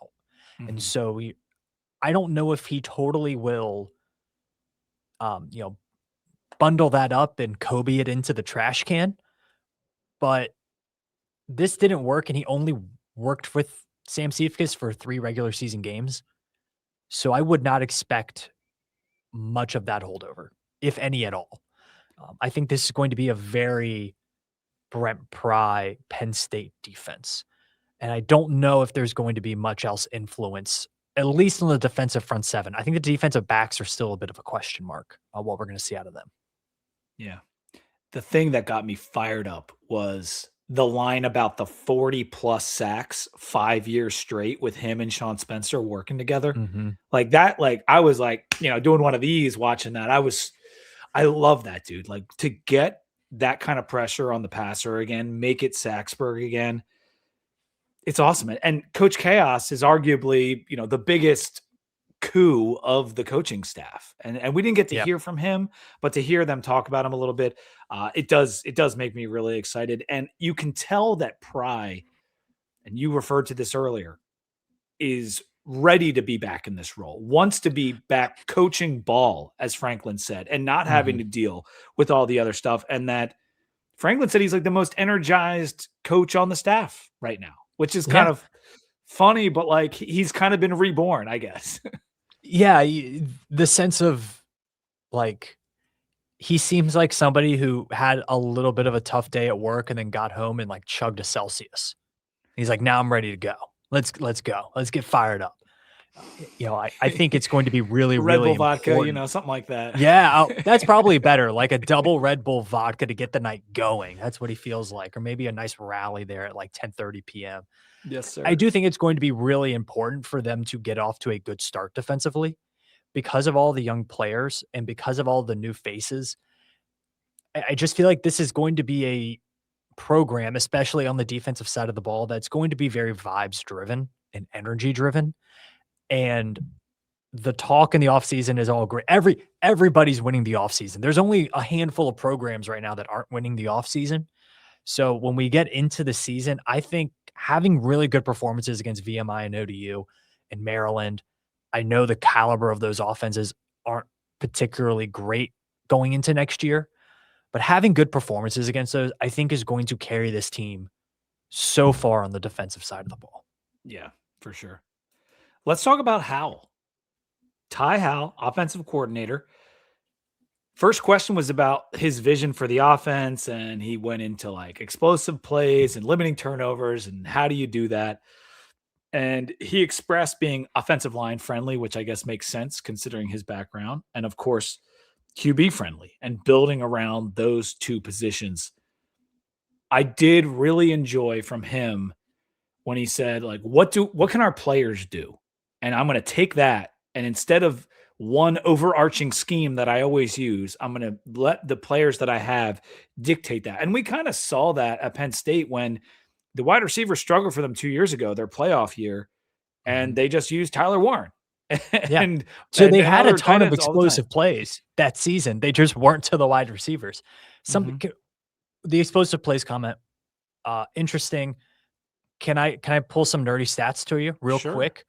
And Mhm. so I don't know if he totally will you know, bundle that up and Kobe it into the trash can. But this didn't work, and he only worked with Sam Seifkes for 3 regular season games. So I would not expect much of that holdover, if any at all. I think this is going to be a very Brent Pry, Penn State defense. And I don't know if there's going to be much else influence, at least on the defensive front seven. I think the defensive backs are still a bit of a question mark on what we're going to see out of them. Yeah. The thing that got me fired up was the line about the 40 plus sacks 5 years straight with him and Sean Spencer working together. Like that, like I was like, doing one of these, watching that. I love that, dude. Like to get that kind of pressure on the passer again, make it Saxburg again. It's awesome. And Coach Chaos is arguably, the biggest coup of the coaching staff. And we didn't get to hear from him, but to hear them talk about him a little bit, it does make me really excited. And you can tell that Pry, and you referred to this earlier, is ready to be back in this role, wants to be back coaching ball, as Franklin said, and not having to deal with all the other stuff. And that Franklin said he's like the most energized coach on the staff right now, which is kind of funny, but like he's kind of been reborn, I guess. Yeah, the sense of like he seems like somebody who had a little bit of a tough day at work and then got home and like chugged a Celsius. He's like, now I'm ready to go. Let's go. Let's get fired up. I think it's going to be really, Red really Bull important. vodka, something like that. Yeah, that's probably better. Like a double Red Bull vodka to get the night going. That's what he feels like. Or maybe a nice rally there at like 10:30 p.m. Yes, sir. I do think it's going to be really important for them to get off to a good start defensively because of all the young players and because of all the new faces. I just feel like this is going to be a program, especially on the defensive side of the ball, that's going to be very vibes driven and energy driven. And the talk in the offseason is all great. Everybody's winning the offseason. There's only a handful of programs right now that aren't winning the offseason. So when we get into the season, I think having really good performances against VMI and ODU and Maryland, I know the caliber of those offenses aren't particularly great going into next year, but having good performances against those, I think is going to carry this team so far on the defensive side of the ball. Yeah, for sure. Let's talk about Howell. Ty Howell, offensive coordinator. First question was about his vision for the offense, and he went into like explosive plays and limiting turnovers and how do you do that? And he expressed being offensive line friendly, which I guess makes sense considering his background, and of course, QB friendly and building around those two positions. I did really enjoy from him when he said, like, what can our players do? And I'm going to take that, and instead of one overarching scheme that I always use, I'm going to let the players that I have dictate that. And we kind of saw that at Penn State when the wide receivers struggled for them 2 years ago, their playoff year, and they just used Tyler Warren. And so they had a ton of explosive plays that season. They just weren't to the wide receivers. The explosive plays comment, interesting. Can I pull some nerdy stats to you real quick?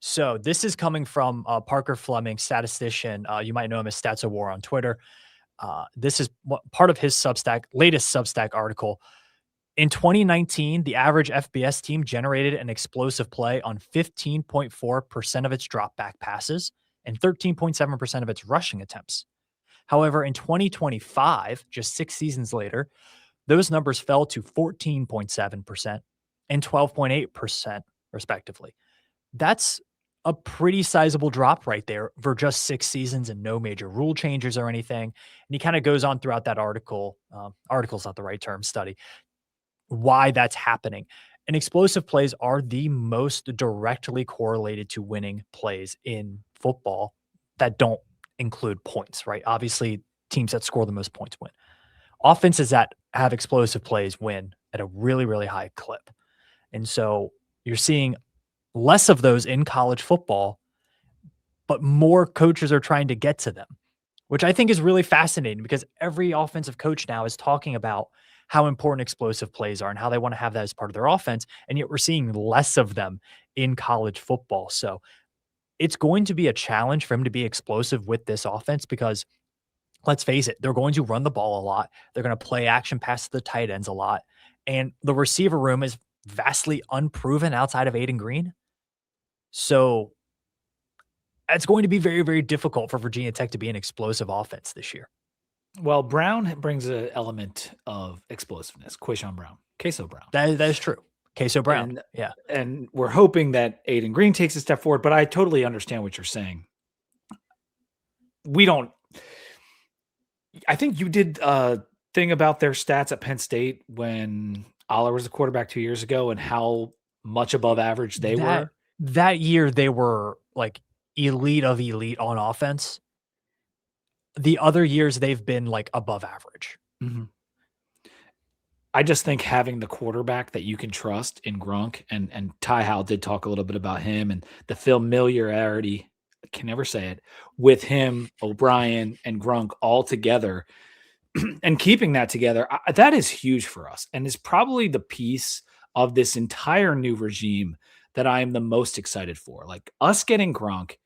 So this is coming from Parker Fleming, statistician. You might know him as Stats of War on Twitter. This is part of his latest Substack article. In 2019, the average FBS team generated an explosive play on 15.4% of its drop back passes and 13.7% of its rushing attempts. However, in 2025, just 6 seasons later, those numbers fell to 14.7% and 12.8%, respectively. That's a pretty sizable drop right there for just 6 seasons and no major rule changes or anything. And he kind of goes on throughout that article. Article's not the right term, study, why that's happening. And explosive plays are the most directly correlated to winning plays in football that don't include points, right? Obviously, teams that score the most points win. Offenses that have explosive plays win at a really, really high clip. And so you're seeing less of those in college football, but more coaches are trying to get to them, which I think is really fascinating because every offensive coach now is talking about how important explosive plays are and how they want to have that as part of their offense. And yet we're seeing less of them in college football. So it's going to be a challenge for him to be explosive with this offense because let's face it, they're going to run the ball a lot. They're going to play action past the tight ends a lot. And the receiver room is vastly unproven outside of Aiden Green. So it's going to be very, very difficult for Virginia Tech to be an explosive offense this year. Well, Brown brings an element of explosiveness. Quayshawn Brown, Queso Brown. That is true. Queso Brown. And we're hoping that Aiden Green takes a step forward, but I totally understand what you're saying. I think you did a thing about their stats at Penn State when Aller was the quarterback 2 years ago and how much above average they were. That year, they were like elite of elite on offense. The other years, they've been like above average. Mm-hmm. I just think having the quarterback that you can trust in Gronk, and Ty Howell did talk a little bit about him and the familiarity, I can never say it, with him, O'Brien, and Gronk all together, and keeping that together, that is huge for us and is probably the piece of this entire new regime that I am the most excited for. Like us getting Gronk,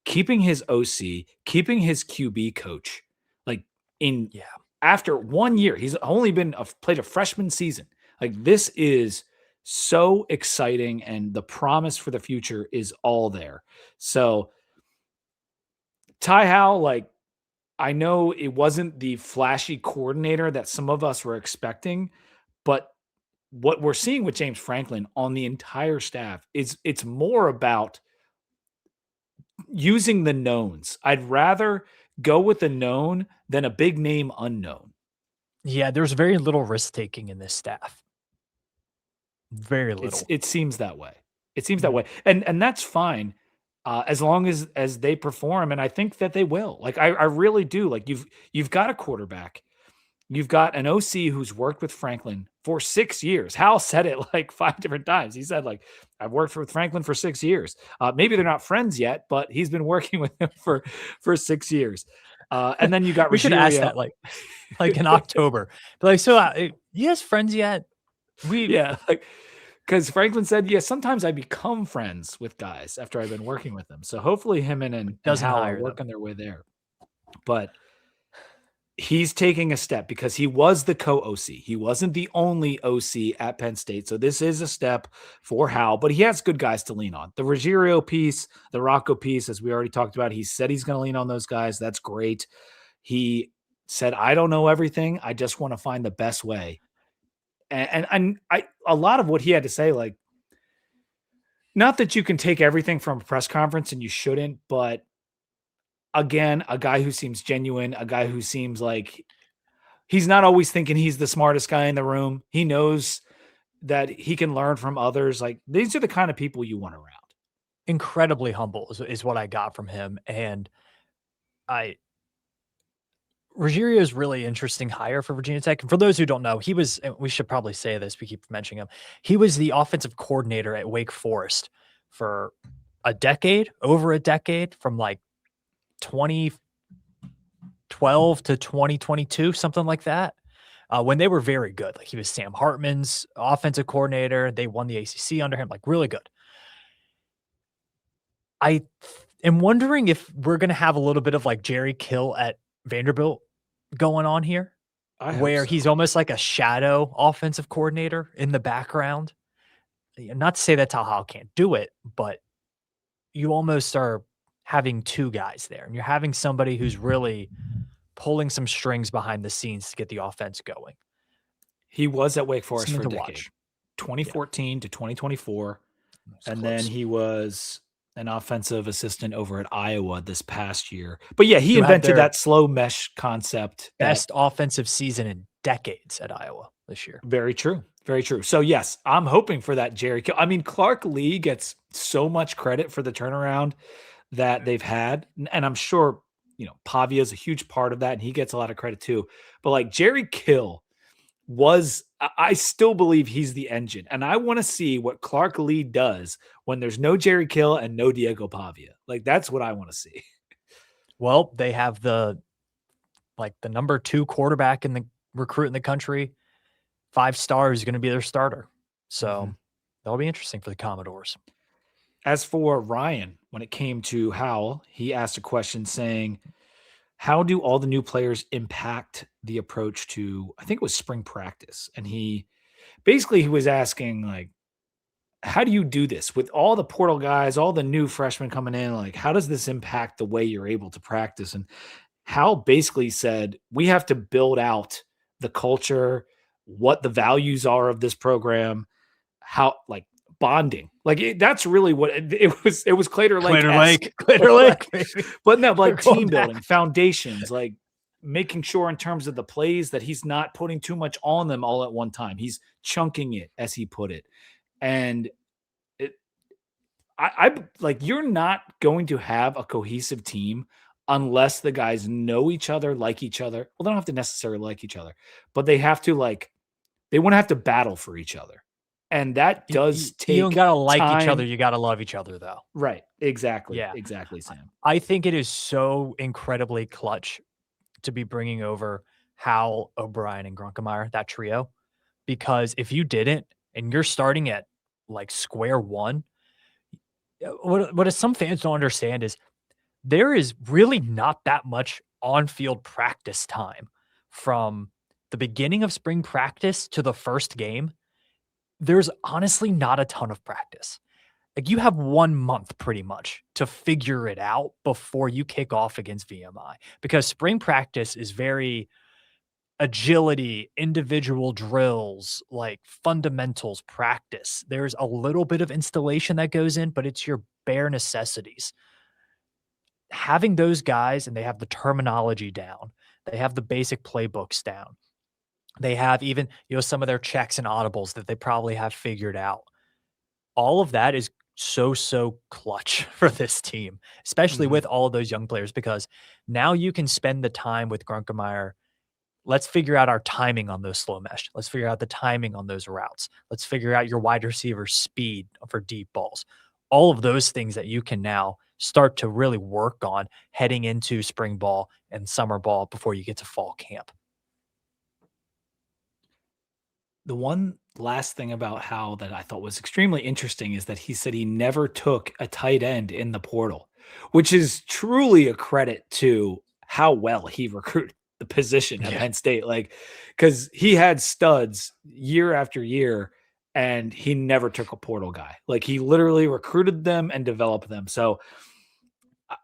keeping his OC, keeping his QB coach, like after 1 year, he's only played a freshman season. Like this is so exciting, and the promise for the future is all there. So Ty Howell, like, I know it wasn't the flashy coordinator that some of us were expecting, but what we're seeing with James Franklin on the entire staff is it's more about using the knowns. I'd rather go with the known than a big name unknown. Yeah, there's very little risk taking in this staff. Very little. It seems that way. It seems that way, and that's fine as long as they perform, and I think that they will. Like I really do. Like you've got a quarterback. You've got an OC who's worked with Franklin for 6 years. Hal said it like 5 different times. He said, like, I've worked with Franklin for 6 years. Maybe they're not friends yet, but he's been working with him for 6 years. And then you got we should ask that like in October. But like, so you guys friends yet? Because Franklin said, yeah, sometimes I become friends with guys after I've been working with them. So hopefully him and Hal are working their way there. But he's taking a step because he was the co-OC. He wasn't the only OC at Penn State. So this is a step for Hal, but he has good guys to lean on. The Ruggiero piece, the Rocco piece, as we already talked about, he said he's going to lean on those guys. That's great. He said, I don't know everything. I just want to find the best way. And a lot of what he had to say, like, not that you can take everything from a press conference and you shouldn't, but again, a guy who seems genuine, a guy who seems like he's not always thinking he's the smartest guy in the room. He knows that he can learn from others. Like these are the kind of people you want around. Incredibly humble is what I got from him. And Ruggiero is really interesting hire for Virginia Tech. And for those who don't know, we should probably say this, we keep mentioning him. He was the offensive coordinator at Wake Forest for over a decade, from like 2012 to 2022, something like that. When they were very good. Like he was Sam Hartman's offensive coordinator. They won the ACC under him, like really good. I am wondering if we're going to have a little bit of like Jerry Kill at Vanderbilt going on here, where he's almost like a shadow offensive coordinator in the background. Not to say that Ty Howell can't do it, but you almost are having two guys there, and you're having somebody who's really pulling some strings behind the scenes to get the offense going. He was at Wake Forest for a decade, 2014 to 2024. And then he was an offensive assistant over at Iowa this past year. But yeah, he invented that slow mesh concept. Best offensive season in decades at Iowa this year. Very true. Very true. So yes, I'm hoping for that Jerry Kill. I mean, Clark Lee gets so much credit for the turnaround that they've had. And I'm sure, Pavia is a huge part of that, and he gets a lot of credit too. But like Jerry Kill I still believe he's the engine. And I want to see what Clark Lee does when there's no Jerry Kill and no Diego Pavia. Like, that's what I want to see. Well, they have the number 2 quarterback in the recruit in the country. 5-star is going to be their starter. So that'll be interesting for the Commodores. As for Ryan, when it came to Howell, he asked a question saying, how do all the new players impact the approach to, I think it was spring practice? And he was asking like, how do you do this with all the portal guys, all the new freshmen coming in? Like, how does this impact the way you're able to practice? And Hal basically said, we have to build out the culture, what the values are of this program, how like bonding. Like that's really what it was. It was Claytor Lake esque, Claytor Lake, baby. but no, We're like going team back. building, foundations, like making sure in terms of the plays that he's not putting too much on them all at one time. He's chunking it, as he put it, and I like you're not going to have a cohesive team unless the guys know each other, like each other. Well, they don't have to necessarily like each other, but they have to they want to have to battle for each other. And that does You don't take gotta like each other. time. You gotta love each other, though. Right. Exactly. Yeah. Exactly, Sam. I think it is so incredibly clutch to be bringing over Hal, O'Brien, and Grunkemeyer, that trio, because if you didn't and you're starting at like square one, what some fans don't understand is there is really not that much on-field practice time from the beginning of spring practice to the first game. There's honestly not a ton of practice. Like you have 1 month pretty much to figure it out before you kick off against VMI, because spring practice is very agility, individual drills, like fundamentals practice. There's a little bit of installation that goes in, but it's your bare necessities. Having those guys, and they have the terminology down, they have the basic playbooks down. They have even, some of their checks and audibles that they probably have figured out. All of that is so clutch for this team, especially Mhm. with all of those young players, because now you can spend the time with Grunkemeyer. Let's figure out our timing on those slow mesh. Let's figure out the timing on those routes. Let's figure out your wide receiver speed for deep balls. All of those things that you can now start to really work on heading into spring ball and summer ball before you get to fall camp. The one last thing about Hal that I thought was extremely interesting is that he said he never took a tight end in the portal, which is truly a credit to how well he recruited the position at Yeah. Penn State. Like, because he had studs year after year and he never took a portal guy. Like, he literally recruited them and developed them. So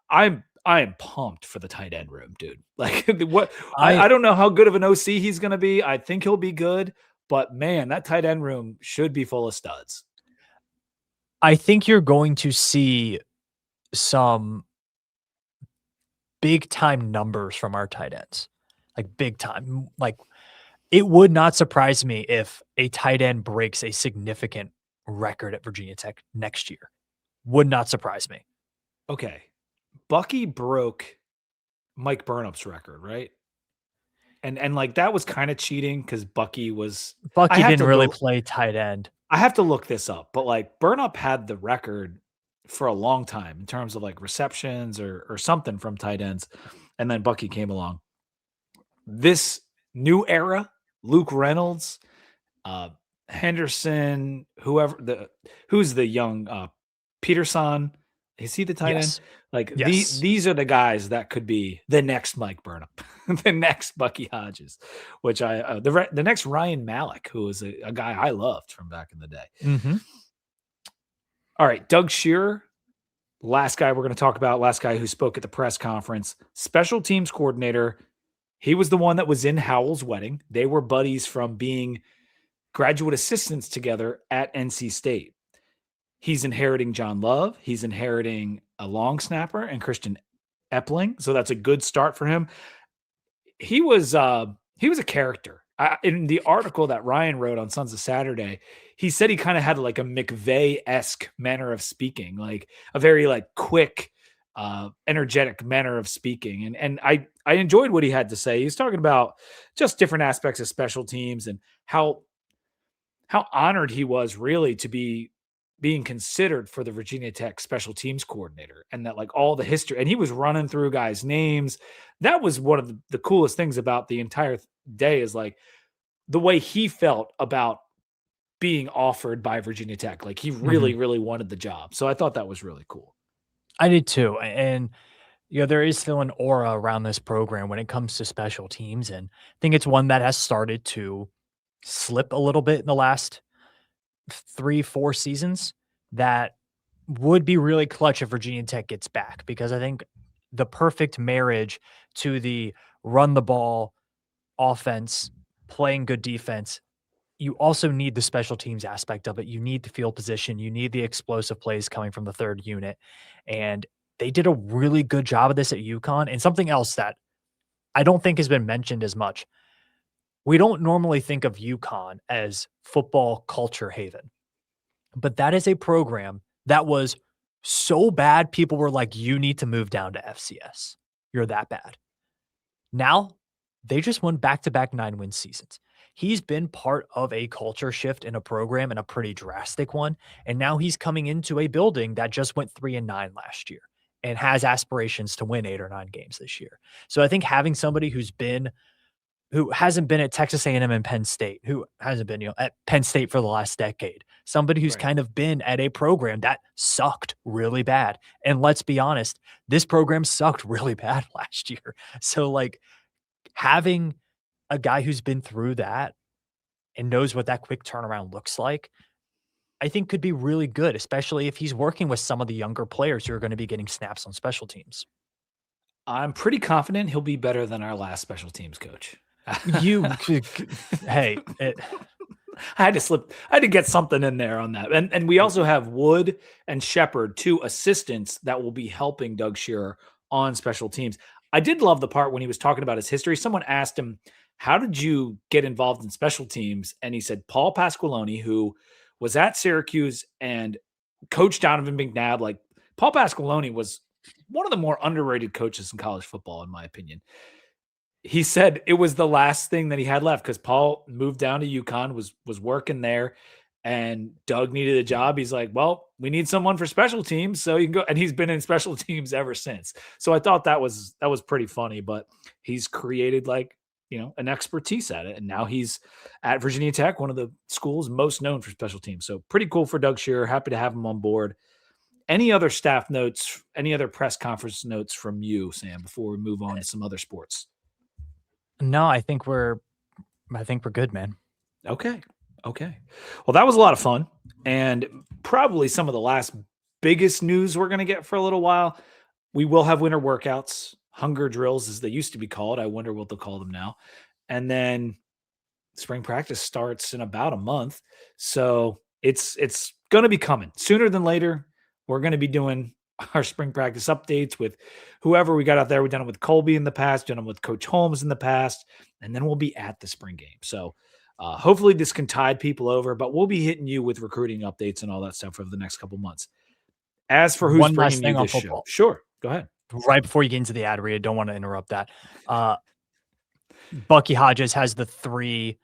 I am pumped for the tight end room, dude. Like what I I don't know how good of an OC he's gonna be. I think he'll be good, but man, that tight end room should be full of studs. I think you're going to see some big time numbers from our tight ends, like big time. Like it would not surprise me if a tight end breaks a significant record at Virginia Tech next year. Would not surprise me. Okay. Bucky broke Mike Burnup's record, right? And like that was kind of cheating because Bucky was I Bucky have didn't to really go play tight end. I have to look this up, but like Burnup had the record for a long time in terms of like receptions or something from tight ends. And then Bucky came along. This new era, Luke Reynolds, uh, Henderson, who's the young Peterson. Is he the tight end? Yes. Like Yes. these are the guys that could be the next Mike Burnham, the next Bucky Hodges, which the next Ryan Malik, who was a guy I loved from back in the day. Mm-hmm. All right, Doug Shearer, last guy we're going to talk about, last guy who spoke at the press conference, special teams coordinator. He was the one that was in Howell's wedding. They were buddies from being graduate assistants together at NC State. He's inheriting John Love. He's inheriting a long snapper and Christian Epling. So that's a good start for him. He was a character. In the article that Ryan wrote on Sons of Saturday, he said he kind of had like a McVay-esque manner of speaking, like a very like quick, energetic manner of speaking. And I enjoyed what he had to say. He was talking about just different aspects of special teams and how honored he was really to be being considered for the Virginia Tech special teams coordinator, and that like all the history, and he was running through guys' names. That was one of the coolest things about the entire day is like the way he felt about being offered by Virginia Tech. Like he Mm-hmm. really wanted the job. So I thought that was really cool. I did too. And There is still an aura around this program when it comes to special teams, and I think it's one that has started to slip a little bit in the last 3, 4 seasons that would be really clutch if Virginia Tech gets back, because I think the perfect marriage to the run the ball offense, playing good defense, you also need the special teams aspect of it. You need the field position, you need the explosive plays coming from the third unit, and they did a really good job of this at UConn. And something else that I don't think has been mentioned as much, we don't normally think of UConn as football culture haven, but that is a program that was so bad, people were like, "You need to move down to FCS. You're that bad." Now, they just won back-to-back 9-win seasons. He's been part of a culture shift in a program, and a pretty drastic one, and now he's coming into a building that just went 3-9 last year and has aspirations to win 8 or 9 games this year. So I think having somebody who hasn't been at Texas A&M and Penn State, who hasn't been, at Penn State for the last decade, somebody who's Right. kind of been at a program that sucked really bad. And let's be honest, this program sucked really bad last year. So, like, having a guy who's been through that and knows what that quick turnaround looks like, I think could be really good, especially if he's working with some of the younger players who are going to be getting snaps on special teams. I'm pretty confident he'll be better than our last special teams coach. You, hey, I had to get something in there on that. And we also have Wood and Shepard, two assistants that will be helping Doug Shearer on special teams. I did love the part when he was talking about his history. Someone asked him, "How did you get involved in special teams?" And he said, Paul Pasqualoni, who was at Syracuse and coached Donovan McNabb. Like, Paul Pasqualoni was one of the more underrated coaches in college football, in my opinion. He said it was the last thing that he had left because Paul moved down to UConn, was working there, and Doug needed a job. He's like, "Well, we need someone for special teams, so you can go." And he's been in special teams ever since. So I thought that was pretty funny. But he's created, like, an expertise at it, and now he's at Virginia Tech, one of the schools most known for special teams. So pretty cool for Doug Shearer. Happy to have him on board. Any other staff notes? Any other press conference notes from you, Sam? Before we move on to some other sports. no, I think we're good, man. Okay. Okay. Well, that was a lot of fun, and probably some of the last biggest news we're going to get for a little while. We will have winter workouts, hunger drills as they used to be called. I wonder what they'll call them now. And then spring practice starts in about a month. So it's going to be coming sooner than later. We're going to be doing our spring practice updates with whoever we got out there. We've done it with Colby in the past, done them with Coach Holmes in the past, and then we'll be at the spring game. So hopefully this can tide people over, but we'll be hitting you with recruiting updates and all that stuff over the next couple months. As for who's One last bringing you thing on this show, football. sure, go ahead. Right before you get into the ad read, I don't want to interrupt that. Bucky Hodges has the 3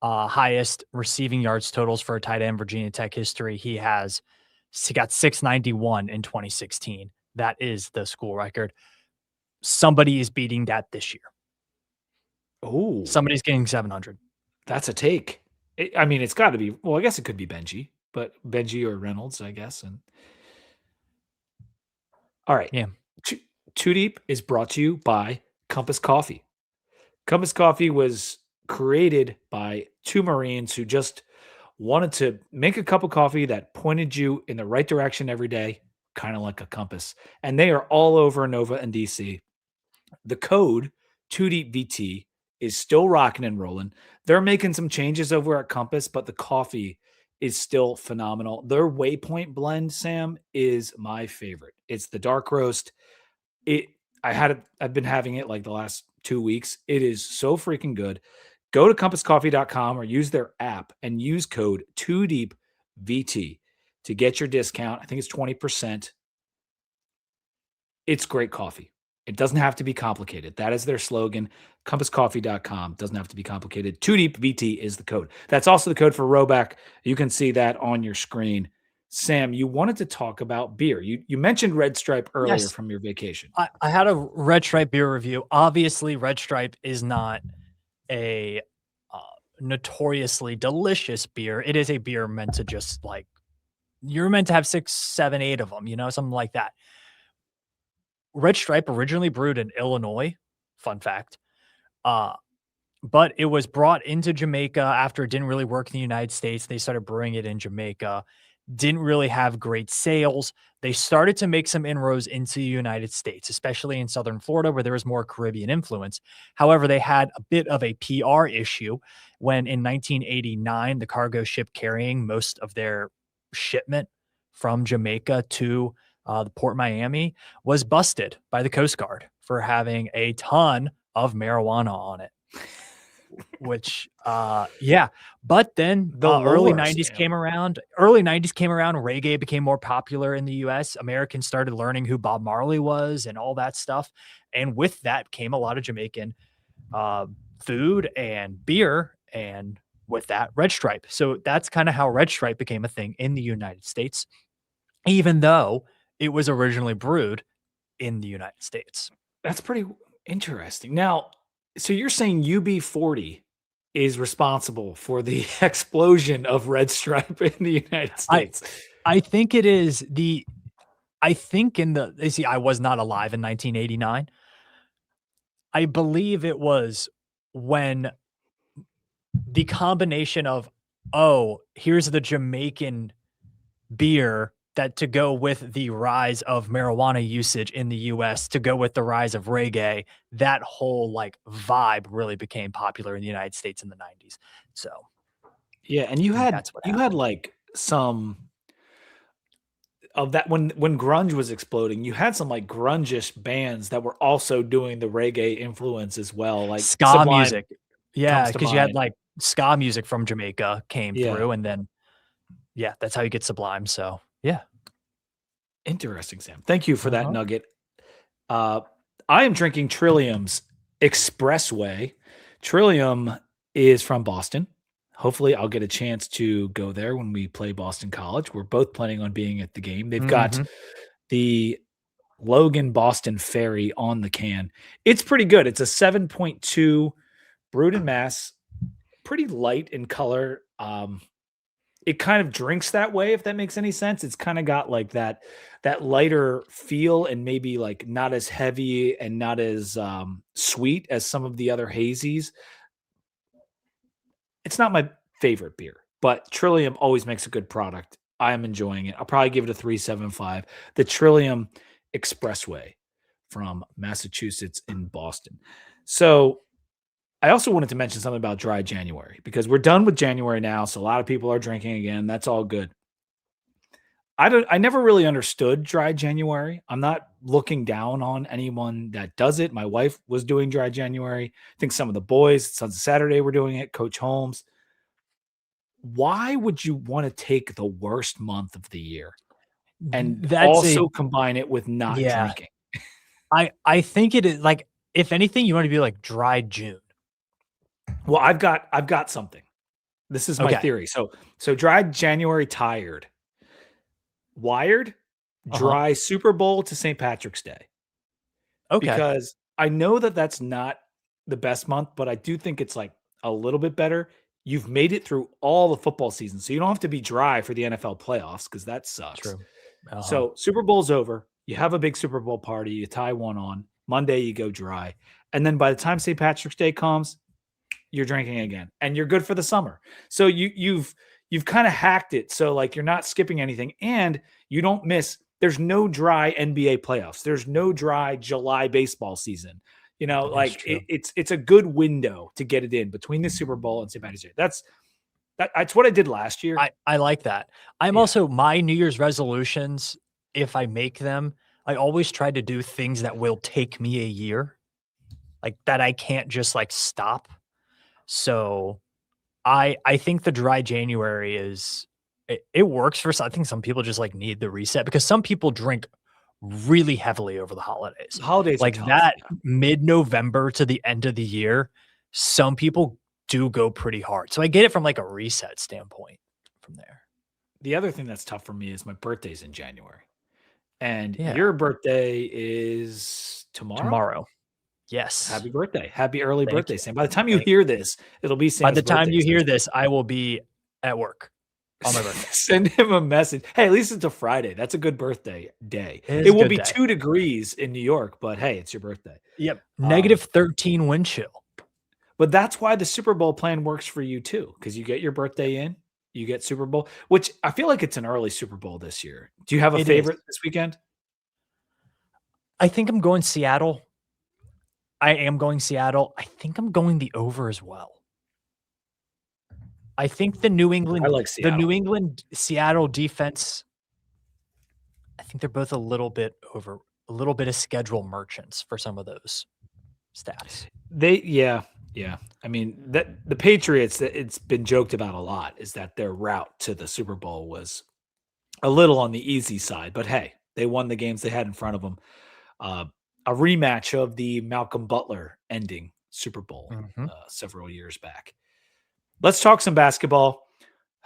highest receiving yards totals for a tight end in Virginia Tech history. He got 691 in 2016. That is the school record. Somebody is beating that this year. Oh, Somebody's getting 700. that's a take. I mean, it's got to be. Well, I guess it could be Benji, but Benji or Reynolds, I guess. And all right, Yeah. Two Deep is brought to you by Compass Coffee. Compass Coffee was created by two Marines who just wanted to make a cup of coffee that pointed you in the right direction every day, kind of like a compass. And they are all over Nova and DC. The code 2DeepVT is still rocking and rolling. They're making some changes over at Compass, but the coffee is still phenomenal. Their Waypoint blend, Sam, is my favorite. It's the dark roast. It I've been having it like the last 2 weeks. It is so freaking good. Go to compasscoffee.com or use their app and use code 2DeepVT to get your discount. I think it's 20%. It's great coffee. It doesn't have to be complicated. That is their slogan. Compasscoffee.com. Doesn't have to be complicated. 2DeepVT is the code. That's also the code for Roback. You can see that on your screen. Sam, you wanted to talk about beer. You mentioned Red Stripe earlier Yes. from your vacation. I had a Red Stripe beer review. Obviously, Red Stripe is not a notoriously delicious beer. It is a beer meant to just you're meant to have 6, 7, 8 of them, something like that. Red Stripe originally brewed in Illinois, fun fact. Uh, but it was brought into Jamaica after it didn't really work in the United States. They started brewing it in Jamaica. Didn't really have great sales. They started to make some inroads into the United States, especially in Southern Florida, where there was more Caribbean influence. However, they had a bit of a PR issue when in 1989, the cargo ship carrying most of their shipment from Jamaica to the Port Miami was busted by the Coast Guard for having a ton of marijuana on it. Which yeah, but then The early lore, 90s Sam. came around. Early 90s came around, reggae became more popular in the US. Americans started learning who Bob Marley was and all that stuff. And with that came a lot of Jamaican food and beer, and with that, Red Stripe. So that's kind of how Red Stripe became a thing in the United States, even though it was originally brewed in the United States. That's pretty interesting. Now, so you're saying UB40 is responsible for the explosion of Red Stripe in the United States? I think it is the I think in the see, I was not alive in 1989. I believe it was when the combination of, oh, here's the Jamaican beer that to go with the rise of marijuana usage in the US, to go with the rise of reggae, that whole like vibe really became popular in the United States in the 90s. So Yeah, and I you think had that's what you had happened. like some of that when grunge was exploding, you had some like grunge-ish bands that were also doing the reggae influence as well, like Ska Sublime music. Yeah, comes to because you had mind. like ska music from Jamaica came Yeah, through, and then yeah, that's how you get Sublime. So yeah. interesting, Sam. Thank you for that Uh-huh. nugget. Uh, I am drinking Trillium's Expressway. Trillium is from Boston. Hopefully, I'll get a chance to go there when we play Boston College. We're both planning on being at the game. They've got Mhm. the Logan Boston Ferry on the can. It's pretty good. It's a 7.2 brewed in mass, pretty light in color. It kind of drinks that way, if that makes any sense. It's kind of got like that lighter feel and maybe like not as heavy and not as sweet as some of the other hazies. It's not my favorite beer, but Trillium always makes a good product. I am enjoying it. I'll probably give it a 3.75. The Trillium Expressway from Massachusetts in Boston. So I also wanted to mention something about dry January because we're done with January now. So a lot of people are drinking again. That's all good. I never really understood dry January. I'm not looking down on anyone that does it. My wife was doing dry January. I think some of the boys, Sons of Saturday, were doing it. Coach Holmes. Why would you want to take the worst month of the year and That's a also combine it with not yeah. drinking? I think it is like, if anything, you want to be like dry June. Well, I've got something. This is my Okay. theory. So dry January tired. Wired, Uh-huh. dry Super Bowl to St. Patrick's Day. Okay. Because I know that that's not the best month, but I do think it's like a little bit better. You've made it through all the football season, so you don't have to be dry for the NFL playoffs because that sucks. True. Uh-huh. So Super Bowl's over. You have a big Super Bowl party. You tie one on Monday. You go dry, and then by the time St. Patrick's Day comes, you're drinking again, and you're good for the summer. So you've kind of hacked it. So like you're not skipping anything, and you don't miss. There's no dry NBA playoffs. There's no dry July baseball season. You know, That's like true. it's a good window to get it in between the Super Bowl and St. Patrick's Day. That's what I did last year. I like that. I'm Yeah, also my New Year's resolutions, if I make them, I always try to do things that will take me a year, like that I can't just like stop. So I think the dry January is it works for some. I think some people just like need the reset because some people drink really heavily over the holidays. holidays are Like tough. that Yeah. mid-November to the end of the year, some people do go pretty hard. So I get it from like a reset standpoint from there. The other thing that's tough for me is my birthday's in January, and Yeah. your birthday is tomorrow. Tomorrow. Yes. Happy birthday. Happy early Thank birthday, you. Sam. By the time you Thank hear this, it'll be By Sam's the time birthday. you So hear this, I will be at work. on my birthday. Send him a message. Hey, at least it's a Friday. That's a good birthday day. It is It a will good be day. 2 degrees in New York, but hey, it's your birthday. Yep. Um, -13 wind chill. but that's why the Super Bowl plan works for you too, because you get your birthday in, you get Super Bowl, which I feel like it's an early Super Bowl this year. Do you have a It is. favorite this weekend? I think I'm going Seattle. I am going Seattle. I think I'm going the over as well. I think I like The Seattle. New England Seattle defense, I think they're both a little bit of schedule merchants for some of those stats. Yeah. I mean, that the Patriots, it's been joked about a lot, is that their route to the Super Bowl was a little on the easy side, but hey, they won the games they had in front of them. Uh, a rematch of the Malcolm Butler ending Super Bowl Mhm. several years back. Let's talk some basketball.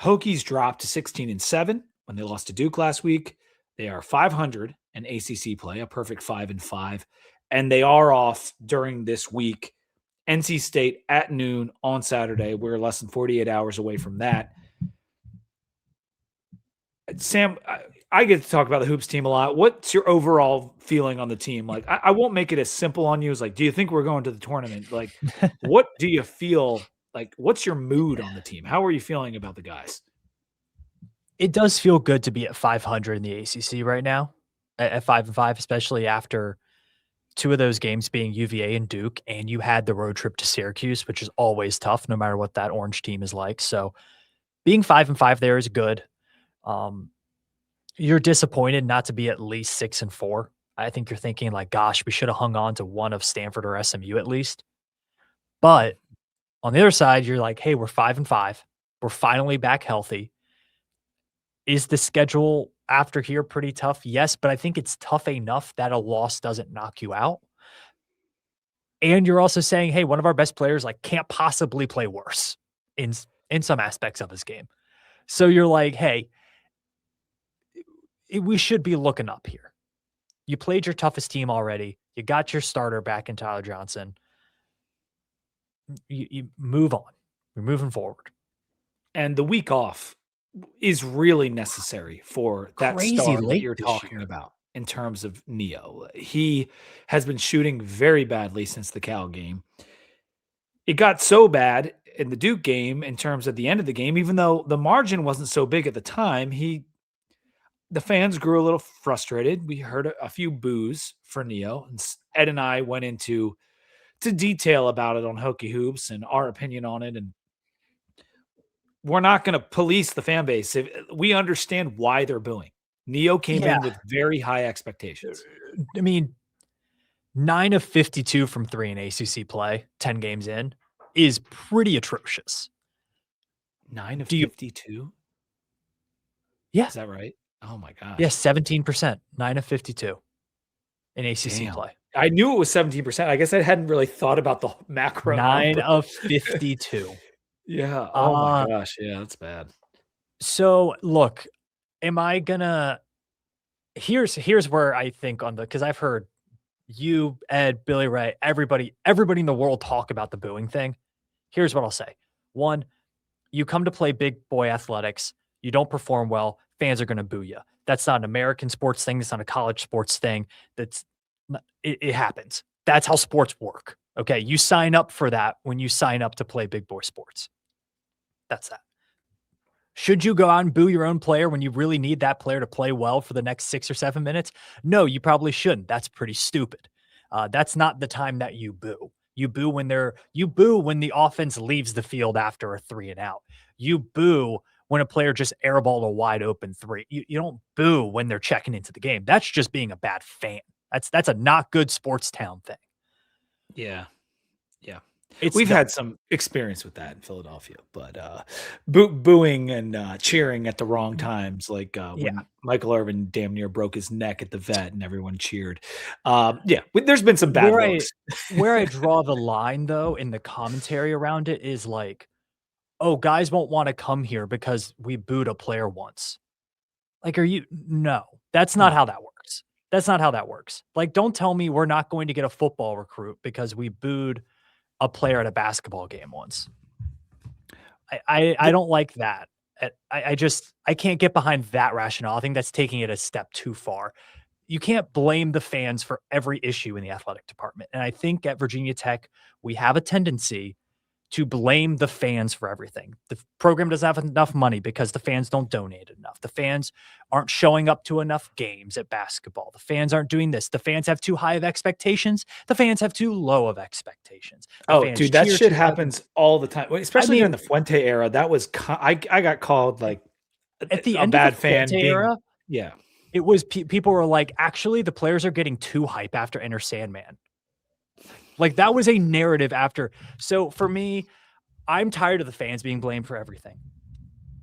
Hokies dropped to 16-7 when they lost to Duke last week. They are 500 in ACC play, a perfect 5-5, and they are off during this week. NC State at noon on Saturday. We're less than 48 hours away from that. Sam, I get to talk about the hoops team a lot. What's your overall feeling on the team? Like, I won't make it as simple on you as like, do you think we're going to the tournament? Like, what do you feel like? What's your mood on the team? How are you feeling about the guys? It does feel good to be at 500 in the ACC right now, at 5-5, especially after 2 of those games being UVA and Duke, and you had the road trip to Syracuse, which is always tough no matter what that orange team is like. So being 5-5 there is good. Um, you're disappointed not to be at least 6-4. I think you're thinking like, gosh, we should have hung on to one of Stanford or SMU at least. But on the other side, you're like, hey, we're 5-5. We're finally back healthy. Is the schedule after here pretty tough? Yes, but I think it's tough enough that a loss doesn't knock you out. And you're also saying, hey, one of our best players like can't possibly play worse in in some aspects of his game. So you're like, hey, we should be looking up here. You played your toughest team already. You got your starter back in Tyler Johnson. You move on. You're moving forward. And the week off is really necessary for that Crazy star that late you're this talking year. about in terms of Neo. He has been shooting very badly since the Cal game. It got so bad in the Duke game in terms of the end of the game, even though the margin wasn't so big at the time, the fans grew a little frustrated. We heard a few boos for Neo, and Ed and I went into to detail about it on Hokie Hoops and our opinion on it. And we're not going to police the fan base. We understand why they're booing. Neo came Yeah. in with very high expectations. I mean, 9 of 52 from 3 in ACC play, 10 games in, is pretty atrocious. 9 of Do you 52? Yeah. Is that right? Oh my gosh. Yes, 17%, 9 of 52 in ACC Damn. play. I knew it was 17%. I guess I hadn't really thought about the macro 9 number. of 52. Yeah. Oh my gosh. Yeah, that's bad. So look, am I gonna here's where I think on the because I've heard you, Ed, Billy Ray, everybody in the world talk about the booing thing. Here's what I'll say. One, you come to play big boy athletics, you don't perform well, fans are gonna boo you. That's not an American sports thing, it's not a college sports thing. It happens. That's how sports work. Okay. You sign up for that when you sign up to play big boy sports. That's that. Should you go out and boo your own player when you really need that player to play well for the next 6 or 7 minutes? No, you probably shouldn't. That's pretty stupid. That's not the time that you boo. You boo when the offense leaves the field after a 3 and out. You boo when a player just airballed a wide open 3. You don't boo when they're checking into the game. That's just being a bad fan. That's a not good sports town thing. Yeah. Yeah. It's We've the had some experience with that in Philadelphia, but booing and cheering at the wrong times, like yeah. when Michael Irvin damn near broke his neck at the vet and everyone cheered. There's been some bad looks. Where I draw the line though in the commentary around it is like, oh, guys won't want to come here because we booed a player once. Like, no, that's not No. how that works. That's not how that works. Like, don't tell me we're not going to get a football recruit because we booed a player at a basketball game once. I don't like that. I can't get behind that rationale. I think that's taking it a step too far. You can't blame the fans for every issue in the athletic department. And I think at Virginia Tech, we have a tendency to blame the fans for everything. The program doesn't have enough money because the fans don't donate enough. The fans aren't showing up to enough games at basketball. The fans aren't doing this. The fans have too high of expectations. The fans have too low of expectations. The Oh, fans dude, that cheer shit too hard. happens all the time, I especially during mean, the Fuente era. That was I got called like at the a end of the bad fan Fuente being era, yeah. it was people were like, actually, the players are getting too hype after Enter Sandman. Like that was a narrative after. So for me, I'm tired of the fans being blamed for everything.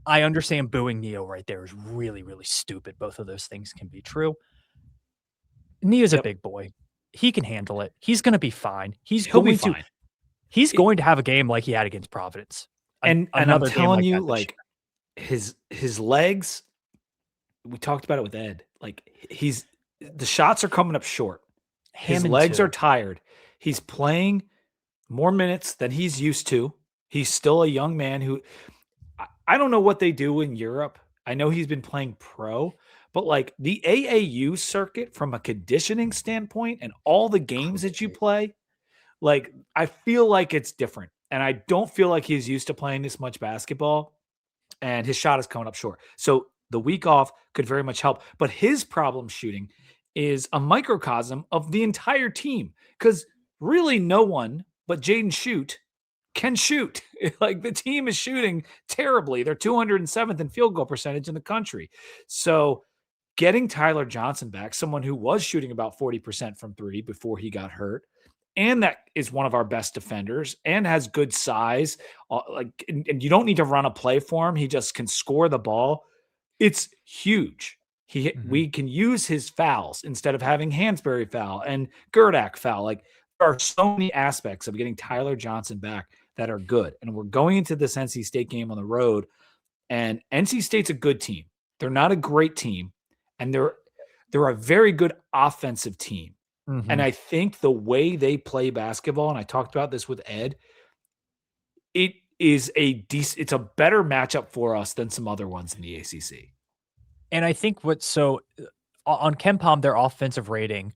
I understand booing Neo right there is really, really stupid. Both of those things can be true. Neo's a Yep. big boy. He can handle it. He's going to be fine. He'll be fine. He's going to have a game like he had against Providence. And I'm Another game telling like you, that. like his legs, we talked about it with Ed. Like the shots are coming up short. His legs are tired. He's playing more minutes than he's used to. He's still a young man who I don't know what they do in Europe. I know he's been playing pro, but like the AAU circuit from a conditioning standpoint and all the games that you play, like I feel like it's different. And I don't feel like he's used to playing this much basketball. And his shot is coming up short. So the week off could very much help. But his problem shooting is a microcosm of the entire team because really no one but Jaden Shoot can shoot. Like the team is shooting terribly. They're 207th in field goal percentage in the country. So getting Tyler Johnson back, someone who was shooting about 40% from three before he got hurt, and that is one of our best defenders and has good size. And you don't need to run a play for him. He just can score the ball. It's huge. We can use his fouls instead of having Hansberry foul and Gerdak foul. Like there are so many aspects of getting Tyler Johnson back that are good. And we're going into this NC State game on the road, and NC State's a good team. They're not a great team, and they're a very good offensive team. And I think the way they play basketball, and I talked about this with Ed, it's a better matchup for us than some other ones in the ACC. And I think on KenPom, their offensive rating,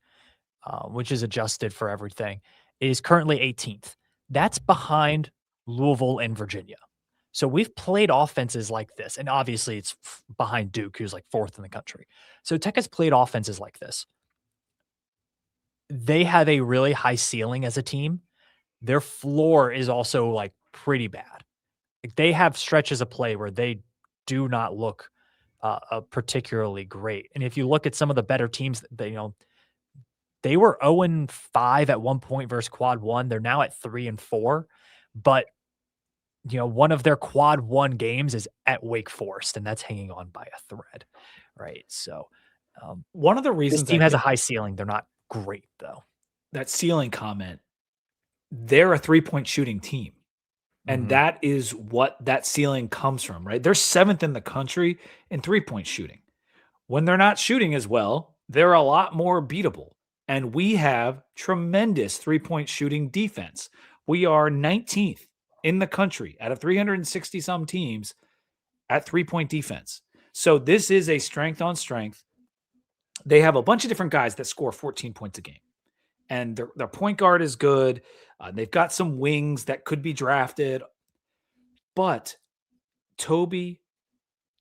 which is adjusted for everything, is currently 18th. That's behind Louisville and Virginia. So we've played offenses like this, and obviously it's behind Duke, who's like 4th in the country. So Tech has played offenses like this. They have a really high ceiling as a team. Their floor is also like pretty bad. Like they have stretches of play where they do not look particularly great. And if you look at some of the better teams, they were 0-5 at one point versus quad one. They're now at 3-4, but one of their quad one games is at Wake Forest, and that's hanging on by a thread, right? So one of the reasons this team has a high ceiling, they're not great though. That ceiling comment, they're a 3-point shooting team. And that is what that ceiling comes from, right? They're 7th in the country in 3-point shooting. When they're not shooting as well, they're a lot more beatable. And we have tremendous 3-point shooting defense. We are 19th in the country out of 360 some teams at 3-point defense. So this is a strength on strength. They have a bunch of different guys that score 14 points a game. And their point guard is good. They've got some wings that could be drafted. But Toby,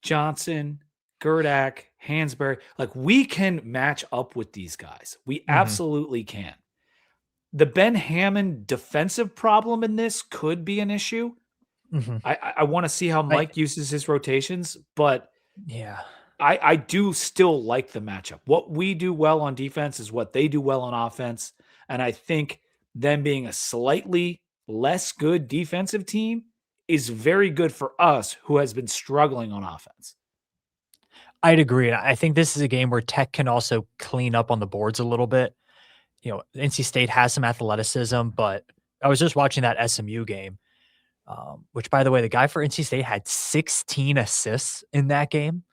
Johnson, Gerdak, Hansberry, like we can match up with these guys. We absolutely can. The Ben Hammond defensive problem in this could be an issue. I want to see how Mike uses his rotations, but yeah, I do still like the matchup. What we do well on defense is what they do well on offense. And I think them being a slightly less good defensive team is very good for us who has been struggling on offense. I'd agree. I think this is a game where Tech can also clean up on the boards a little bit. NC State has some athleticism, but I was just watching that SMU game, which, by the way, the guy for NC State had 16 assists in that game.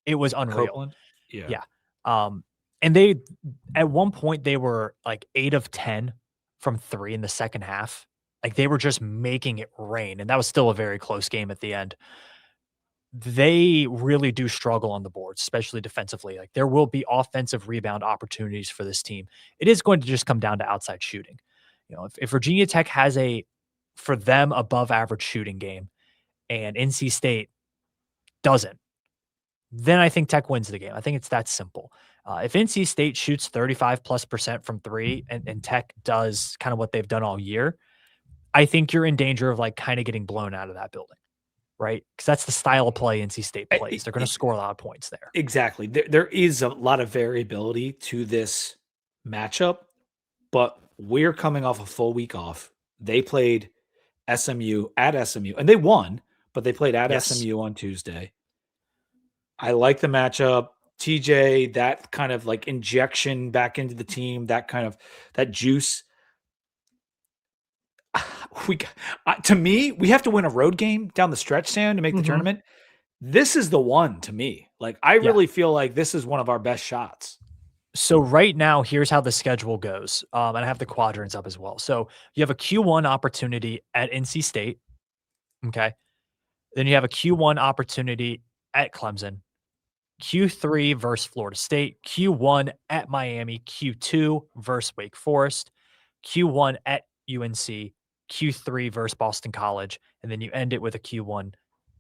It was unreal. Copeland? Yeah. And they, at one point, they were like 8 of 10 from 3 in the second half. Like they were just making it rain. And that was still a very close game at the end. they really do struggle on the boards, especially defensively. Like there will be offensive rebound opportunities for this team. It is going to just come down to outside shooting. If Virginia Tech has for them, above average shooting game and NC State doesn't, then I think Tech wins the game. I think it's that simple. If NC State shoots 35+% from three and Tech does kind of what they've done all year, I think you're in danger of like kind of getting blown out of that building, right? Because that's the style of play NC State plays. They're going to score a lot of points there. Exactly. There is a lot of variability to this matchup, but we're coming off a full week off. They played SMU at SMU, and they won, but they played at Yes. SMU on Tuesday. I like the matchup. TJ, that kind of like injection back into the team, that juice. To me, we have to win a road game down the stretch, Sam, to make the tournament. This is the one to me. Like, I really feel like this is one of our best shots. So right now, here's how the schedule goes. And I have the quadrants up as well. So you have a Q1 opportunity at NC State. Okay. Then you have a Q1 opportunity at Clemson, Q3 versus Florida State, Q1 at Miami, Q2 versus Wake Forest, Q1 at UNC, Q3 versus Boston College, and then you end it with a Q1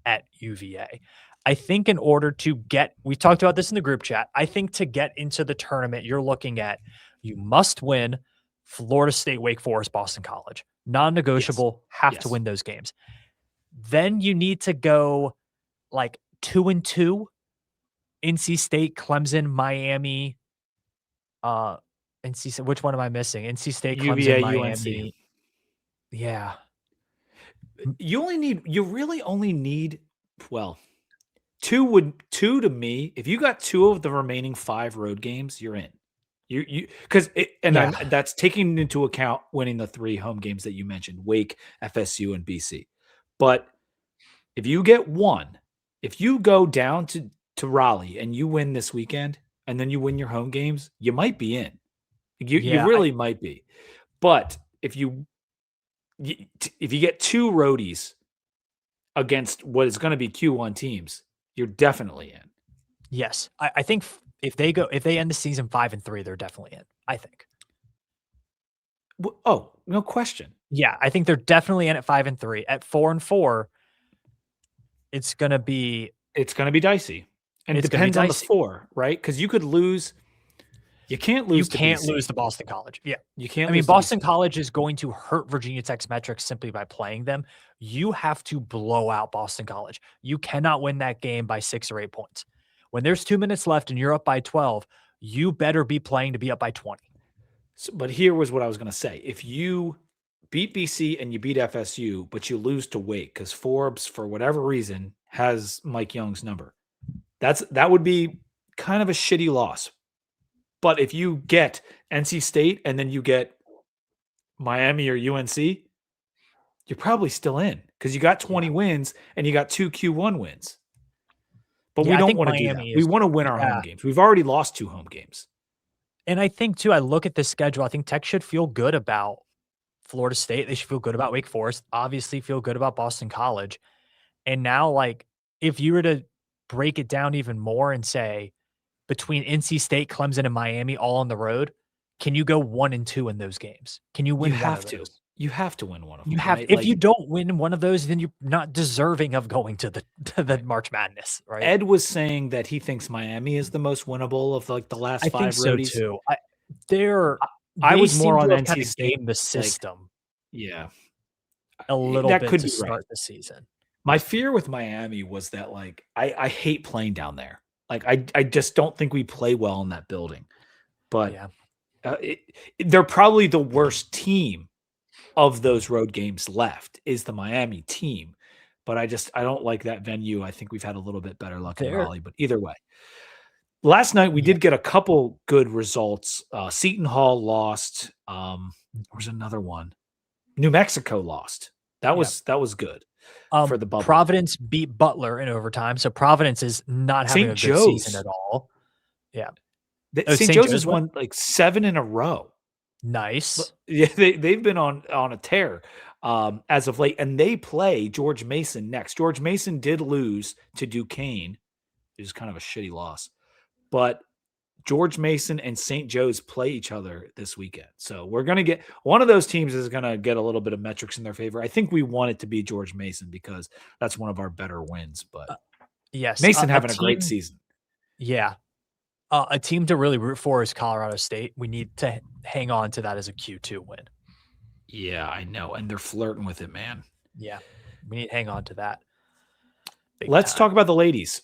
at UVA. I think in order to we talked about this in the group chat. I think to get into the tournament, you're looking at, you must win Florida State, Wake Forest, Boston College. Non-negotiable, have to win those games. Then you need to go like 2-2, NC State, Clemson, Miami, NC State. Which one am I missing? NC State, Clemson, UVA, Miami. UNC. Yeah. You really only need, well, two to me. If you got 2 of the remaining 5 road games, you're in. That's taking into account winning the 3 home games that you mentioned, Wake, FSU, and BC. But if you get 1, if you go down to Raleigh and you win this weekend, and then you win your home games, you might be in. You really might be. But if you get 2 roadies against what is going to be Q1 teams, you're definitely in. Yes. I think if they end the season 5-3, they're definitely in, I think. Oh, no question. Yeah, I think they're definitely in at 5-3. At 4-4, it's going to be dicey. And it depends on the 4, right? Because you could lose. You can't lose. You can't lose to Boston College. Yeah. You can't. I mean, Boston College is going to hurt Virginia Tech's metrics simply by playing them. You have to blow out Boston College. You cannot win that game by 6 or 8 points. When there's 2 minutes left and you're up by 12, you better be playing to be up by 20. But here was what I was going to say. If you beat BC and you beat FSU, but you lose to Wake because Forbes, for whatever reason, has Mike Young's number, that would be kind of a shitty loss. But if you get NC State and then you get Miami or UNC, you're probably still in because you got 20 wins and you got 2 Q1 wins. But we don't want to do that. We want to win our home games. We've already lost 2 home games. And I think, too, I look at this schedule. I think Tech should feel good about Florida State. They should feel good about Wake Forest. Obviously, feel good about Boston College. And now, like, if you were to break it down even more and say, between NC State, Clemson, and Miami all on the road, can you go 1-2 in those games? Can you win one of those? You have to win one of them. You have. Right? If you don't win one of those, then you're not deserving of going to the March Madness, right? Ed was saying that he thinks Miami is the most winnable of like the last 5 roadies. I think so too. I was more on NC State. The system, a little bit to start the season. My fear with Miami was that like I hate playing down there. Like I just don't think we play well in that building. But they're probably the worst team of those road games left is the Miami team. But I don't like that venue. I think we've had a little bit better luck in Raleigh. But either way, last night we did get a couple good results. Seton Hall lost. There was another one. New Mexico lost. That was good. For the bubble. Providence beat Butler in overtime, so Providence is not having a good season at all. Yeah, St. Joe's has won like 7 in a row. Nice. Yeah, they've been on a tear. as of late, and they play George Mason next. George Mason did lose to Duquesne. It was kind of a shitty loss, but George Mason and St. Joe's play each other this weekend. So we're going to get one of those teams is going to get a little bit of metrics in their favor. I think we want it to be George Mason because that's one of our better wins, but yes, Mason a having a great team, season. Yeah. A team to really root for is Colorado State. We need to hang on to that as a Q2 win. Yeah, I know. And they're flirting with it, man. Yeah. We need to hang on to that. Let's talk about the ladies.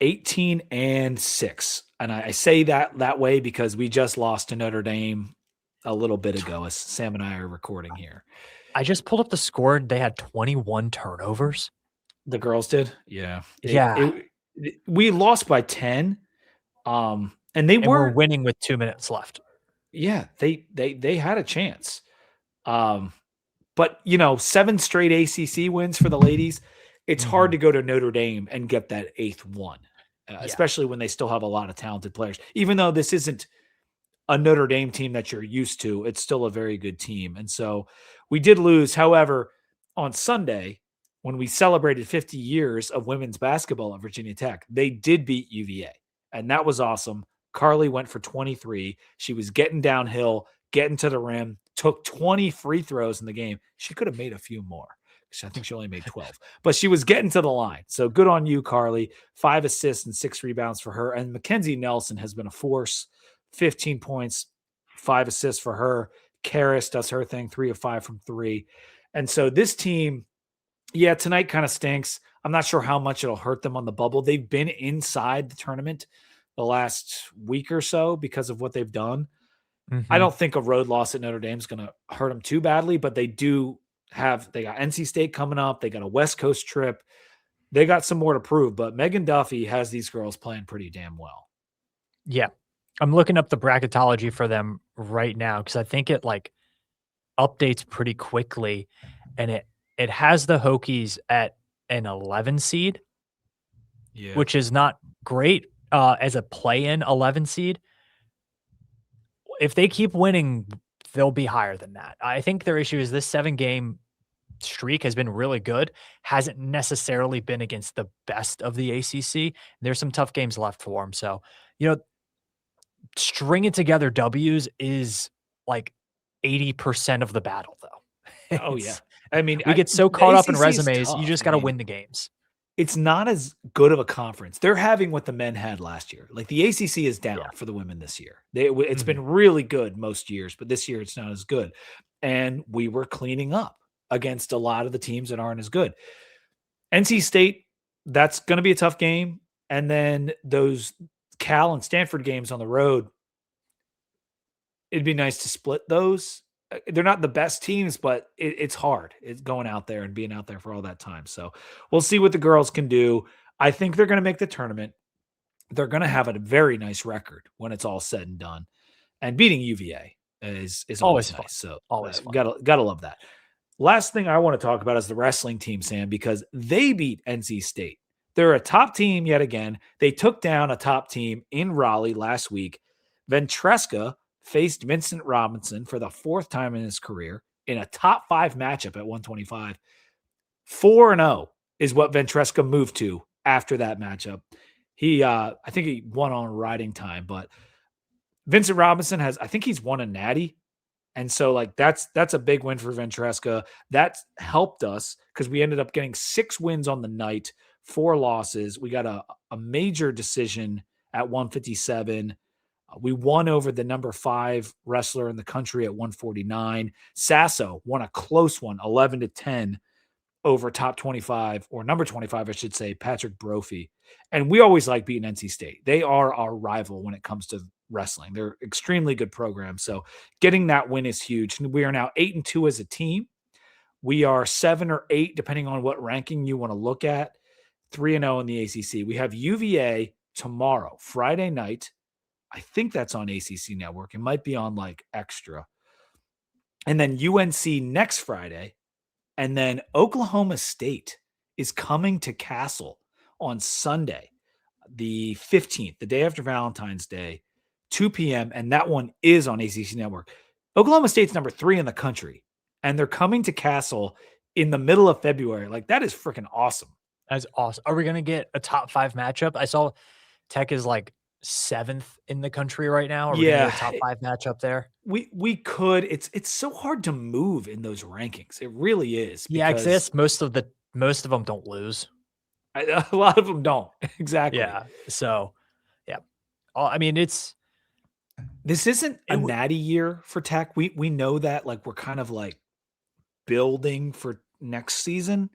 18-6. And I say that way because we just lost to Notre Dame a little bit ago as Sam and I are recording here. I just pulled up the score. They had 21 turnovers. The girls did? Yeah. Yeah. We lost by 10. And we're winning with 2 minutes left. Yeah, they had a chance. But 7 straight ACC wins for the ladies. It's hard to go to Notre Dame and get that 8th one, especially when they still have a lot of talented players. Even though this isn't a Notre Dame team that you're used to, it's still a very good team. And so we did lose. However, on Sunday, when we celebrated 50 years of women's basketball at Virginia Tech, they did beat UVA. And that was awesome. Carly went for 23. She was getting downhill, getting to the rim, took 20 free throws in the game. She could have made a few more. I think she only made 12, but she was getting to the line. So good on you, Carly. 5 assists and 6 rebounds for her. And Mackenzie Nelson has been a force. 15 points, 5 assists for her. Karis does her thing, 3 of 5 from 3. And so this team, tonight kind of stinks. I'm not sure how much it'll hurt them on the bubble. They've been inside the tournament the last week or so because of what they've done. I don't think a road loss at Notre Dame is going to hurt them too badly, but they got NC State coming up. They got a West Coast trip. They got some more to prove, but Megan Duffy has these girls playing pretty damn well. Yeah. I'm looking up the bracketology for them right now because I think it updates pretty quickly, and it has the Hokies at an 11 seed, which is not great as a play-in 11 seed. If they keep winning, they'll be higher than that. I think their issue is this 7-game streak has been really good, hasn't necessarily been against the best of the ACC. There's some tough games left for them. So, stringing together W's is 80% of the battle, though. Oh, yeah. I mean, we get so caught up in resumes. You just got to win the games. It's not as good of a conference. They're having what the men had last year. Like the ACC is down for the women this year. It's been really good most years, but this year it's not as good. And we were cleaning up against a lot of the teams that aren't as good. NC State, that's going to be a tough game. And then those Cal and Stanford games on the road, it'd be nice to split those. They're not the best teams, but it's hard. It's going out there and being out there for all that time. So we'll see what the girls can do. I think they're going to make the tournament. They're going to have a very nice record when it's all said and done. And beating UVA is always nice. Fun. So always gotta love that. Last thing I want to talk about is the wrestling team, Sam, because they beat NC State. They're a top team yet again. They took down a top team in Raleigh last week. Ventresca faced Vincent Robinson for the 4th time in his career in a top 5 matchup at 125. 4-0 is what Ventresca moved to after that matchup. I think he won on riding time, but Vincent Robinson I think he's won a natty. And so that's a big win for Ventresca. That's helped us because we ended up getting 6 wins on the night, 4 losses. We got a major decision at 157. We won over the number 5 wrestler in the country at 149. Sasso won a close one, 11-10 over top 25 or number 25, I should say, Patrick Brophy. And we always like beating NC State. They are our rival when it comes to wrestling. They're extremely good program. So getting that win is huge. We are now 8-2 as a team. We are 7 or 8, depending on what ranking you want to look at. 3-0 in the ACC. We have UVA tomorrow, Friday night. I think that's on ACC Network. It might be on Extra. And then UNC next Friday. And then Oklahoma State is coming to Castle on Sunday, the 15th, the day after Valentine's Day, 2 p.m. And that one is on ACC Network. Oklahoma State's number 3 in the country. and they're coming to Castle in the middle of February. Like, that is freaking awesome. That's awesome. Are we gonna get a top 5 matchup? I saw Tech is, like, 7th in the country right now. Are we gonna get Yeah, a top 5 matchup there? we could. It's so hard to move in those rankings. It really is Yeah, 'cause because guess most of them don't lose. a lot of them don't. Exactly. Yeah, so, yeah. I mean, This isn't it a w natty year for Tech. We know that, like, we're kind of, like, building for next season,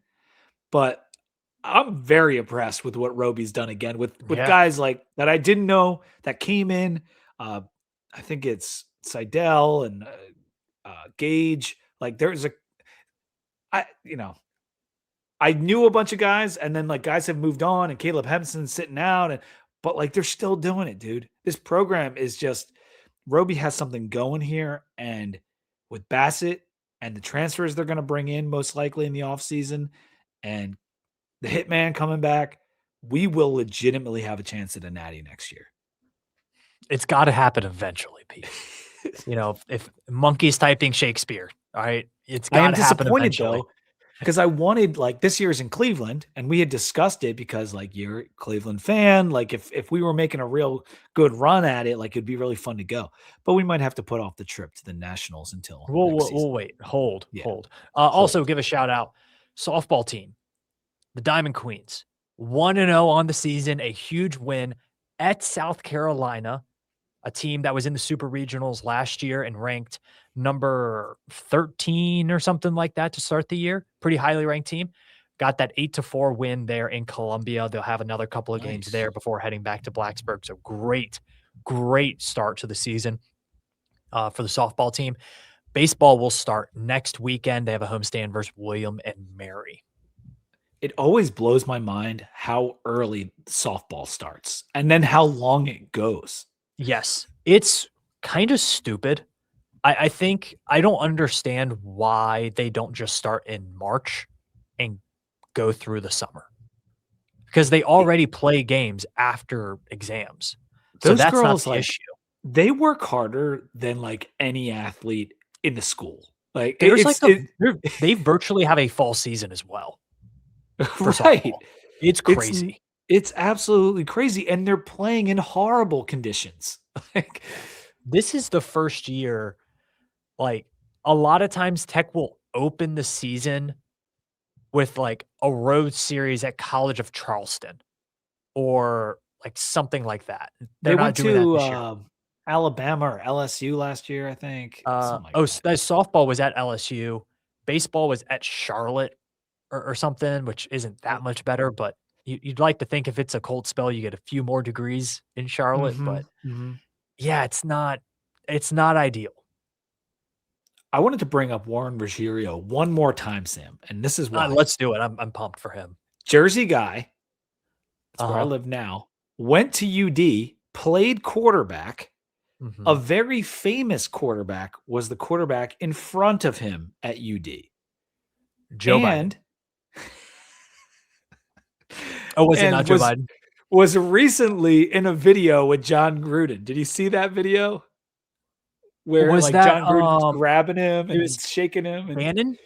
but I'm very impressed with what Roby's done again with yeah. guys like that I didn't know that came in. Uh, I think it's Seidel and Gage. Like, there's a I you know I knew a bunch of guys, and then, like, guys have moved on, and Caleb Hempson's sitting out, but, like, they're still doing it, dude. This program is just Roby has something going here, and with Bassett and the transfers they're gonna bring in most likely in the offseason and the hitman coming back, we will legitimately have a chance at a natty next year. It's gotta happen eventually, Pete. You know, if monkeys typing Shakespeare, alright? It's I am gotta happen disappointed eventually. though, because I wanted, like, this year's in Cleveland, and we had discussed it because, like, you're a Cleveland fan. Like, if we were making a real good run at it, like, it'd be really fun to go. But we might have to put off the trip to the Nationals until next We'll season. wait. Hold, Yeah, hold. Also hold. give a shout out, softball team, the Diamond Queens, 1-0 on the season, a huge win at South Carolina, a team that was in the super regionals last year and ranked number 13 or something like that to start the year. Pretty highly ranked team. Got that 8-4 win there in Columbia. They'll have another couple of games Nice. there before heading back to Blacksburg. So great start to the season for the softball team. Baseball will start next weekend. They have a homestand versus William and Mary. It always blows my mind how early softball starts and then how long it goes. Yes, it's kind of stupid. I think I don't understand why they don't just start in March and go through the summer because they It already play games after exams. So Those that's not girls, the like, issue. they work harder than, like, any athlete in the school. Like, There's like a it they virtually have a fall season as well for right. softball. It's It's n crazy. it's absolutely crazy, and they're playing in horrible conditions. Like, This is the first year, like, a lot of times Tech will open the season with, like, a road series at College of Charleston or, like, something like that. They're they not went doing that to, this year. Alabama or LSU last year, I think, something like that. Softball was at LSU, baseball was at Charlotte or something, which isn't that Yep. much better, but you'd like to think if it's a cold spell, you get a few more degrees in Charlotte, but Mhm, mhm. yeah, it's not ideal. I wanted to bring up Warren Ruggiero one more time, Sam, and this is why. Let's do it. I'm pumped for him. Jersey guy, that's where I Uh-huh. live now, went to UD, played quarterback. A Mhm. very famous quarterback was the quarterback in front of him at UD. Joe Biden. And Oh, was it not and Joe Biden? was recently in a video with John Gruden. Did you see that video? Where, Was like, that, John Gruden's grabbing him it was and shaking him, and Gannon?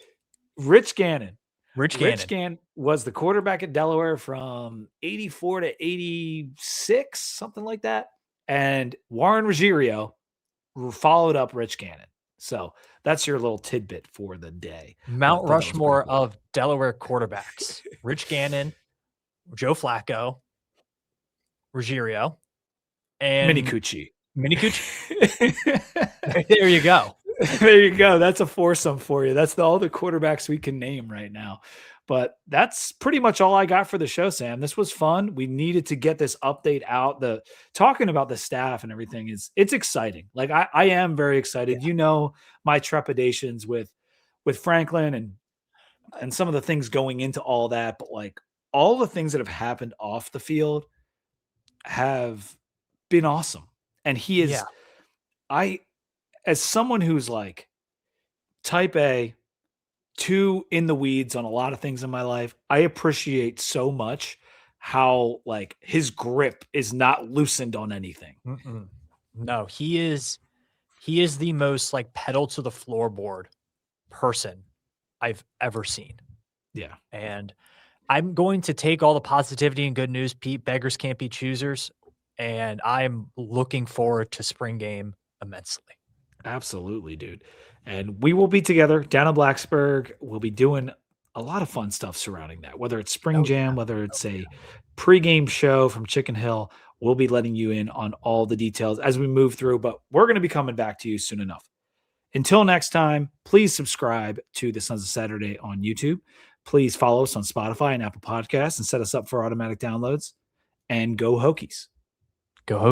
Rich Gannon. Rich Rich Gannon. Gannon was the quarterback at Delaware from 84 to 86, something like that. And Warren Ruggiero followed up Rich Gannon. So that's your little tidbit for the day. But I Mount thought that was pretty Rushmore cool. of Delaware quarterbacks. Rich Gannon, Joe Flacco, Ruggiero, Mini and Coochie. Mini Cooch. There you go. There you go. That's a foursome for you. That's all the quarterbacks we can name right now. But that's pretty much all I got for the show, Sam. This was fun. We needed to get this update out. The talking about the staff and everything it's exciting. Like, I am very Yeah, excited. You know, my trepidations with Franklin and some of the things going into all that, but, like, all the things that have happened off the field have been awesome. And he yeah, is I as someone who's, like, type A, too in the weeds on a lot of things in my life, I appreciate so much how, like, his grip is not loosened on anything. no, he is the most, like, pedal to the floorboard person I've ever seen. Yeah. And I'm going to take all the positivity and good news, Pete. Beggars can't be choosers. And I'm looking forward to spring game immensely. Absolutely, dude. And we will be together down in Blacksburg. We'll be doing a lot of fun stuff surrounding that, whether it's Spring Oh, yeah. Jam, whether it's a pregame show from Chicken Hill. We'll be letting you in on all the details as we move through, but we're going to be coming back to you soon enough. Until next time, please subscribe to the Sons of Saturday on YouTube. Please follow us on Spotify and Apple Podcasts and set us up for automatic downloads. And go Hokies. Go